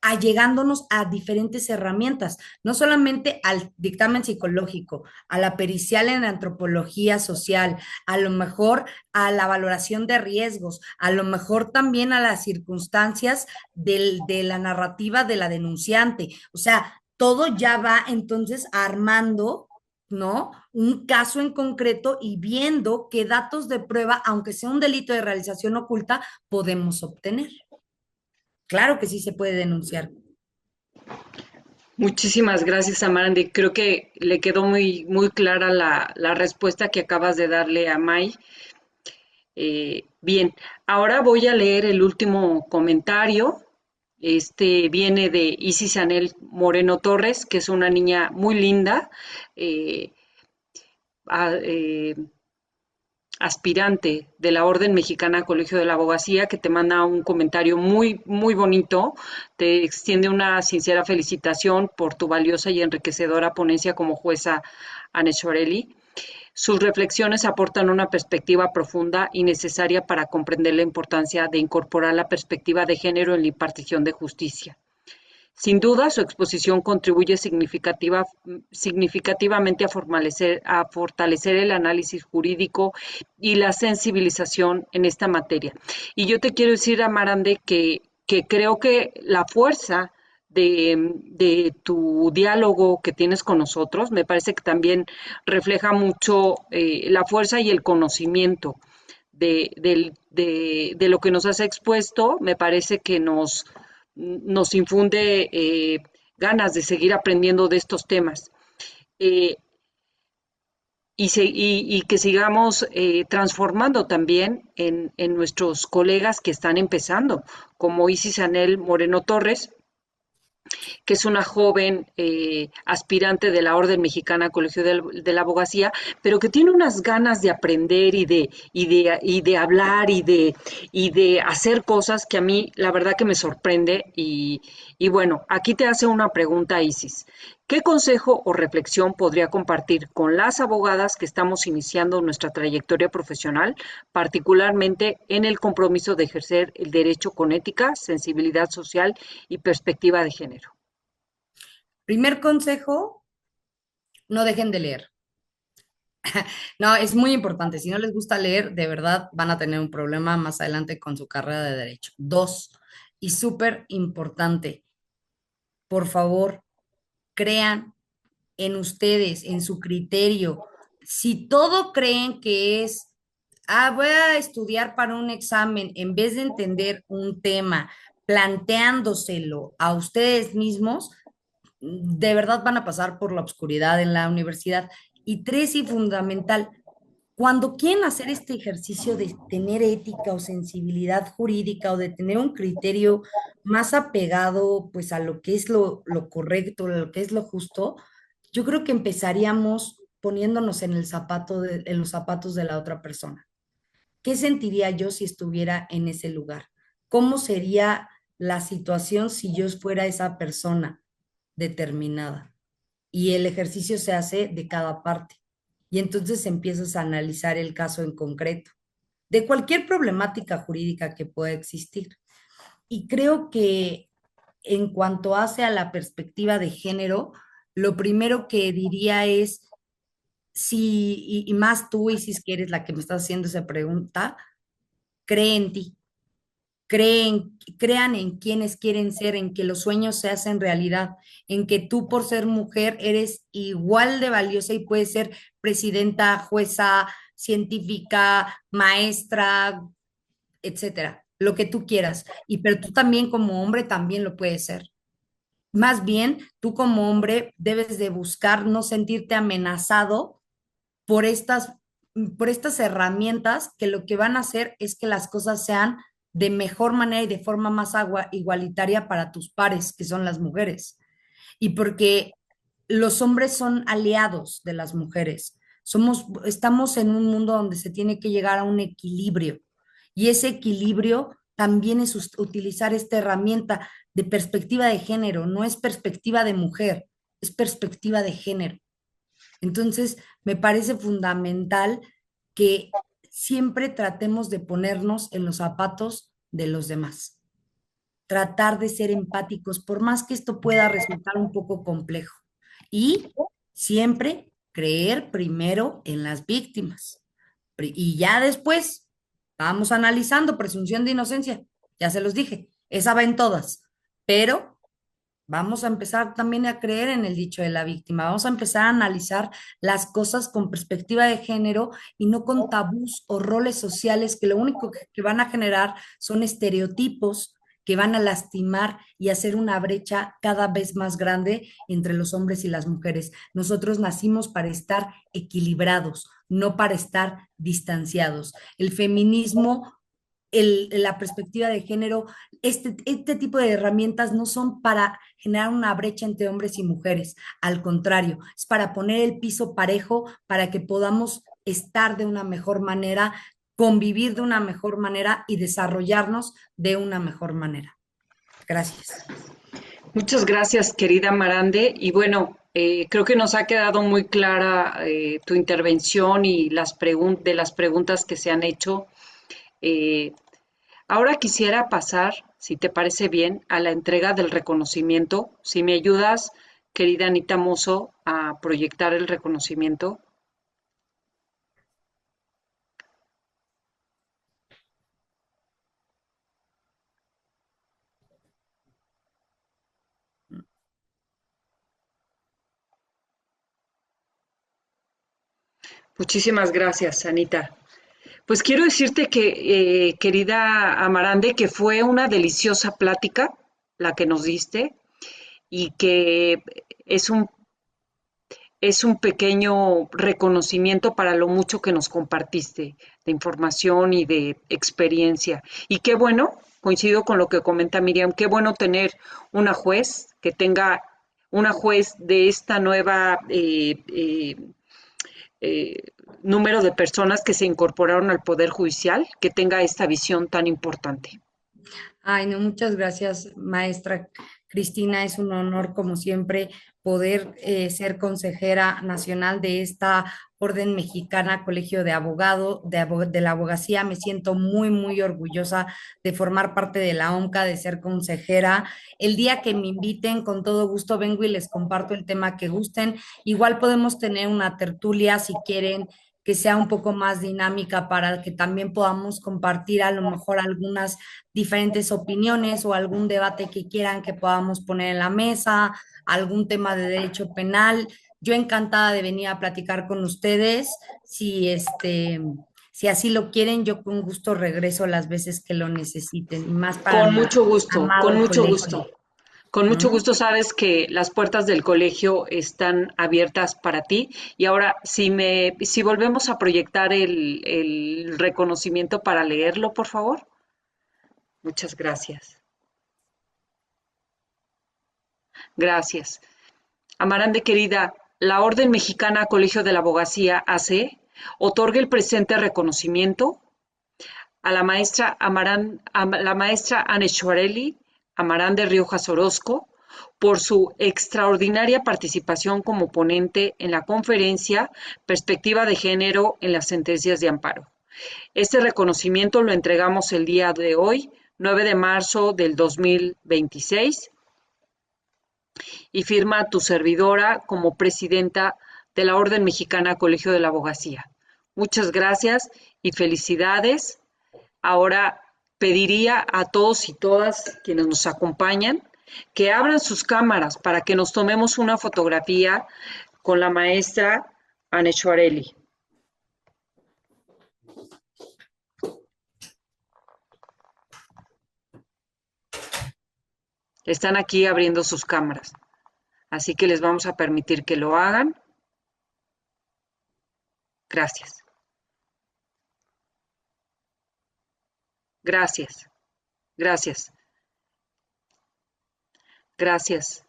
allegándonos a diferentes herramientas, no solamente al dictamen psicológico, a la pericial en antropología social, a lo mejor a la valoración de riesgos, a lo mejor también a las circunstancias de la narrativa de la denunciante. O sea, todo ya va entonces armando, ¿no? Un caso en concreto y viendo qué datos de prueba, aunque sea un delito de realización oculta, podemos obtener. Claro que sí se puede denunciar. Muchísimas gracias, Amarandi. Creo que le quedó muy, muy clara la respuesta que acabas de darle a Mai. Bien, ahora voy a leer el último comentario. Este viene de Isis Anel Moreno Torres, que es una niña muy linda, eh, a- eh, aspirante de la Orden Mexicana Colegio de la Abogacía, que te manda un comentario muy, muy bonito. Te extiende una sincera felicitación por tu valiosa y enriquecedora ponencia como jueza Anne Shorelli. Sus reflexiones aportan una perspectiva profunda y necesaria para comprender la importancia de incorporar la perspectiva de género en la impartición de justicia. Sin duda, su exposición contribuye significativamente a fortalecer el análisis jurídico y la sensibilización en esta materia. Y yo te quiero decir, Amarande, que creo que la fuerza de tu diálogo que tienes con nosotros, me parece que también refleja mucho la fuerza y el conocimiento de lo que nos has expuesto. Me parece que nos infunde ganas de seguir aprendiendo de estos temas eh, y que sigamos transformando también en nuestros colegas que están empezando, como Isis Anel Moreno Torres, que es una joven aspirante de la Orden Mexicana Colegio de la Abogacía, pero que tiene unas ganas de aprender y de hablar y de hacer cosas que a mí la verdad que me sorprende. Y bueno, aquí te hace una pregunta, Isis. ¿Qué consejo o reflexión podría compartir con las abogadas que estamos iniciando nuestra trayectoria profesional, particularmente en el compromiso de ejercer el derecho con ética, sensibilidad social y perspectiva de género? Primer consejo, no dejen de leer. No, es muy importante. Si no les gusta leer, de verdad van a tener un problema más adelante con su carrera de derecho. Dos, y súper importante, por favor, crean en ustedes, en su criterio. Si todo creen que es, voy a estudiar para un examen, en vez de entender un tema, planteándoselo a ustedes mismos, de verdad van a pasar por la oscuridad en la universidad. Y tres, y fundamental, cuando quieren hacer este ejercicio de tener ética o sensibilidad jurídica o de tener un criterio más apegado pues a lo que es lo correcto, lo que es lo justo, yo creo que empezaríamos poniéndonos en el en los zapatos de la otra persona. ¿Qué sentiría yo si estuviera en ese lugar? ¿Cómo sería la situación si yo fuera esa persona determinada? Y el ejercicio se hace de cada parte. Y entonces empiezas a analizar el caso en concreto, de cualquier problemática jurídica que pueda existir. Y creo que en cuanto hace a la perspectiva de género, lo primero que diría es, si, y más tú, Isis, que eres la que me estás haciendo esa pregunta, cree en ti, crean en quienes quieren ser, en que los sueños se hacen realidad, en que tú por ser mujer eres igual de valiosa y puedes ser presidenta, jueza, científica, maestra, etcétera, lo que tú quieras. Y pero tú también como hombre también lo puedes ser. Más bien, tú como hombre debes de buscar no sentirte amenazado por por estas herramientas que lo que van a hacer es que las cosas sean de mejor manera y de forma más igualitaria para tus pares, que son las mujeres. Y porque los hombres son aliados de las mujeres. Estamos en un mundo donde se tiene que llegar a un equilibrio. Y ese equilibrio también es utilizar esta herramienta de perspectiva de género, no es perspectiva de mujer, es perspectiva de género. Entonces, me parece fundamental que siempre tratemos de ponernos en los zapatos de los demás, tratar de ser empáticos, por más que esto pueda resultar un poco complejo. Y siempre creer primero en las víctimas. Y ya después vamos analizando presunción de inocencia. Ya se los dije, esa va en todas. Pero vamos a empezar también a creer en el dicho de la víctima, vamos a empezar a analizar las cosas con perspectiva de género y no con tabús o roles sociales que lo único que van a generar son estereotipos que van a lastimar y hacer una brecha cada vez más grande entre los hombres y las mujeres. Nosotros nacimos para estar equilibrados, no para estar distanciados. El feminismo, la perspectiva de género, este tipo de herramientas no son para generar una brecha entre hombres y mujeres, al contrario, es para poner el piso parejo para que podamos estar de una mejor manera, convivir de una mejor manera y desarrollarnos de una mejor manera. Gracias. Muchas gracias, querida Marande. Y bueno, creo que nos ha quedado muy clara tu intervención y de las preguntas que se han hecho. Eh, Ahora quisiera pasar, si te parece bien, a la entrega del reconocimiento. Si me ayudas, querida Anita Mozo, a proyectar el reconocimiento. Muchísimas gracias, Anita. Pues quiero decirte que, querida Amarande, que fue una deliciosa plática la que nos diste y que es un, es un pequeño reconocimiento para lo mucho que nos compartiste de información y de experiencia. Y qué bueno, coincido con lo que comenta Miriam, qué bueno tener una juez que tenga una juez de esta nueva eh, número de personas que se incorporaron al Poder Judicial, que tenga esta visión tan importante. Ay, no, muchas gracias, maestra. Cristina, es un honor, como siempre, poder ser consejera nacional de esta Orden Mexicana, Colegio de Abogado, de la Abogacía. Me siento muy, muy orgullosa de formar parte de la OMCA, de ser consejera. El día que me inviten, con todo gusto vengo y les comparto el tema que gusten. Igual podemos tener una tertulia si quieren que sea un poco más dinámica para que también podamos compartir a lo mejor algunas diferentes opiniones o algún debate que quieran que podamos poner en la mesa, algún tema de derecho penal. Yo encantada de venir a platicar con ustedes. Si así lo quieren, yo con gusto regreso las veces que lo necesiten, y más para Con mi mucho gusto, con amado mucho colegio. gusto. Con mucho ¿Mm? gusto, sabes que las puertas del colegio están abiertas para ti. Y ahora, si volvemos a proyectar el reconocimiento para leerlo, por favor. Muchas gracias. Gracias. Amarante querida, la Orden Mexicana Colegio de la Abogacía AC otorga el presente reconocimiento a la maestra Anne Schwarelli Amarán de Riojas Orozco por su extraordinaria participación como ponente en la conferencia Perspectiva de Género en las Sentencias de Amparo. Este reconocimiento lo entregamos el día de hoy, 9 de marzo del 2026, y firma tu servidora como presidenta de la Orden Mexicana Colegio de la Abogacía. Muchas gracias y felicidades. Ahora pediría a todos y todas quienes nos acompañan que abran sus cámaras para que nos tomemos una fotografía con la maestra Anne Schwarelli. Están aquí abriendo sus cámaras, así que les vamos a permitir que lo hagan. Gracias. Gracias. Gracias. Gracias.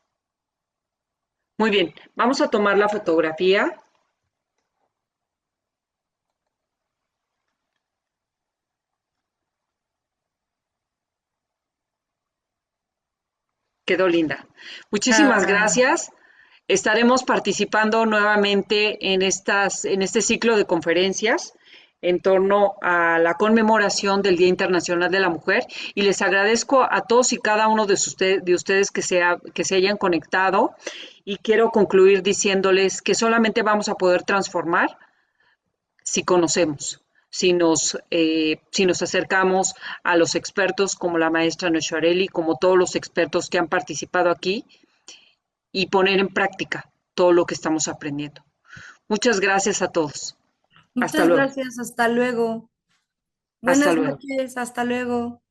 Muy bien, vamos a tomar la fotografía. Quedó linda. Muchísimas gracias. Estaremos participando nuevamente en este ciclo de conferencias en torno a la conmemoración del Día Internacional de la Mujer, y les agradezco a todos y cada uno de ustedes que se hayan conectado, y quiero concluir diciéndoles que solamente vamos a poder transformar si conocemos, si nos acercamos a los expertos como la maestra Noshorelli, como todos los expertos que han participado aquí, y poner en práctica todo lo que estamos aprendiendo. Muchas gracias a todos. Hasta Muchas luego. gracias, hasta luego. Hasta Buenas luego. noches, hasta luego.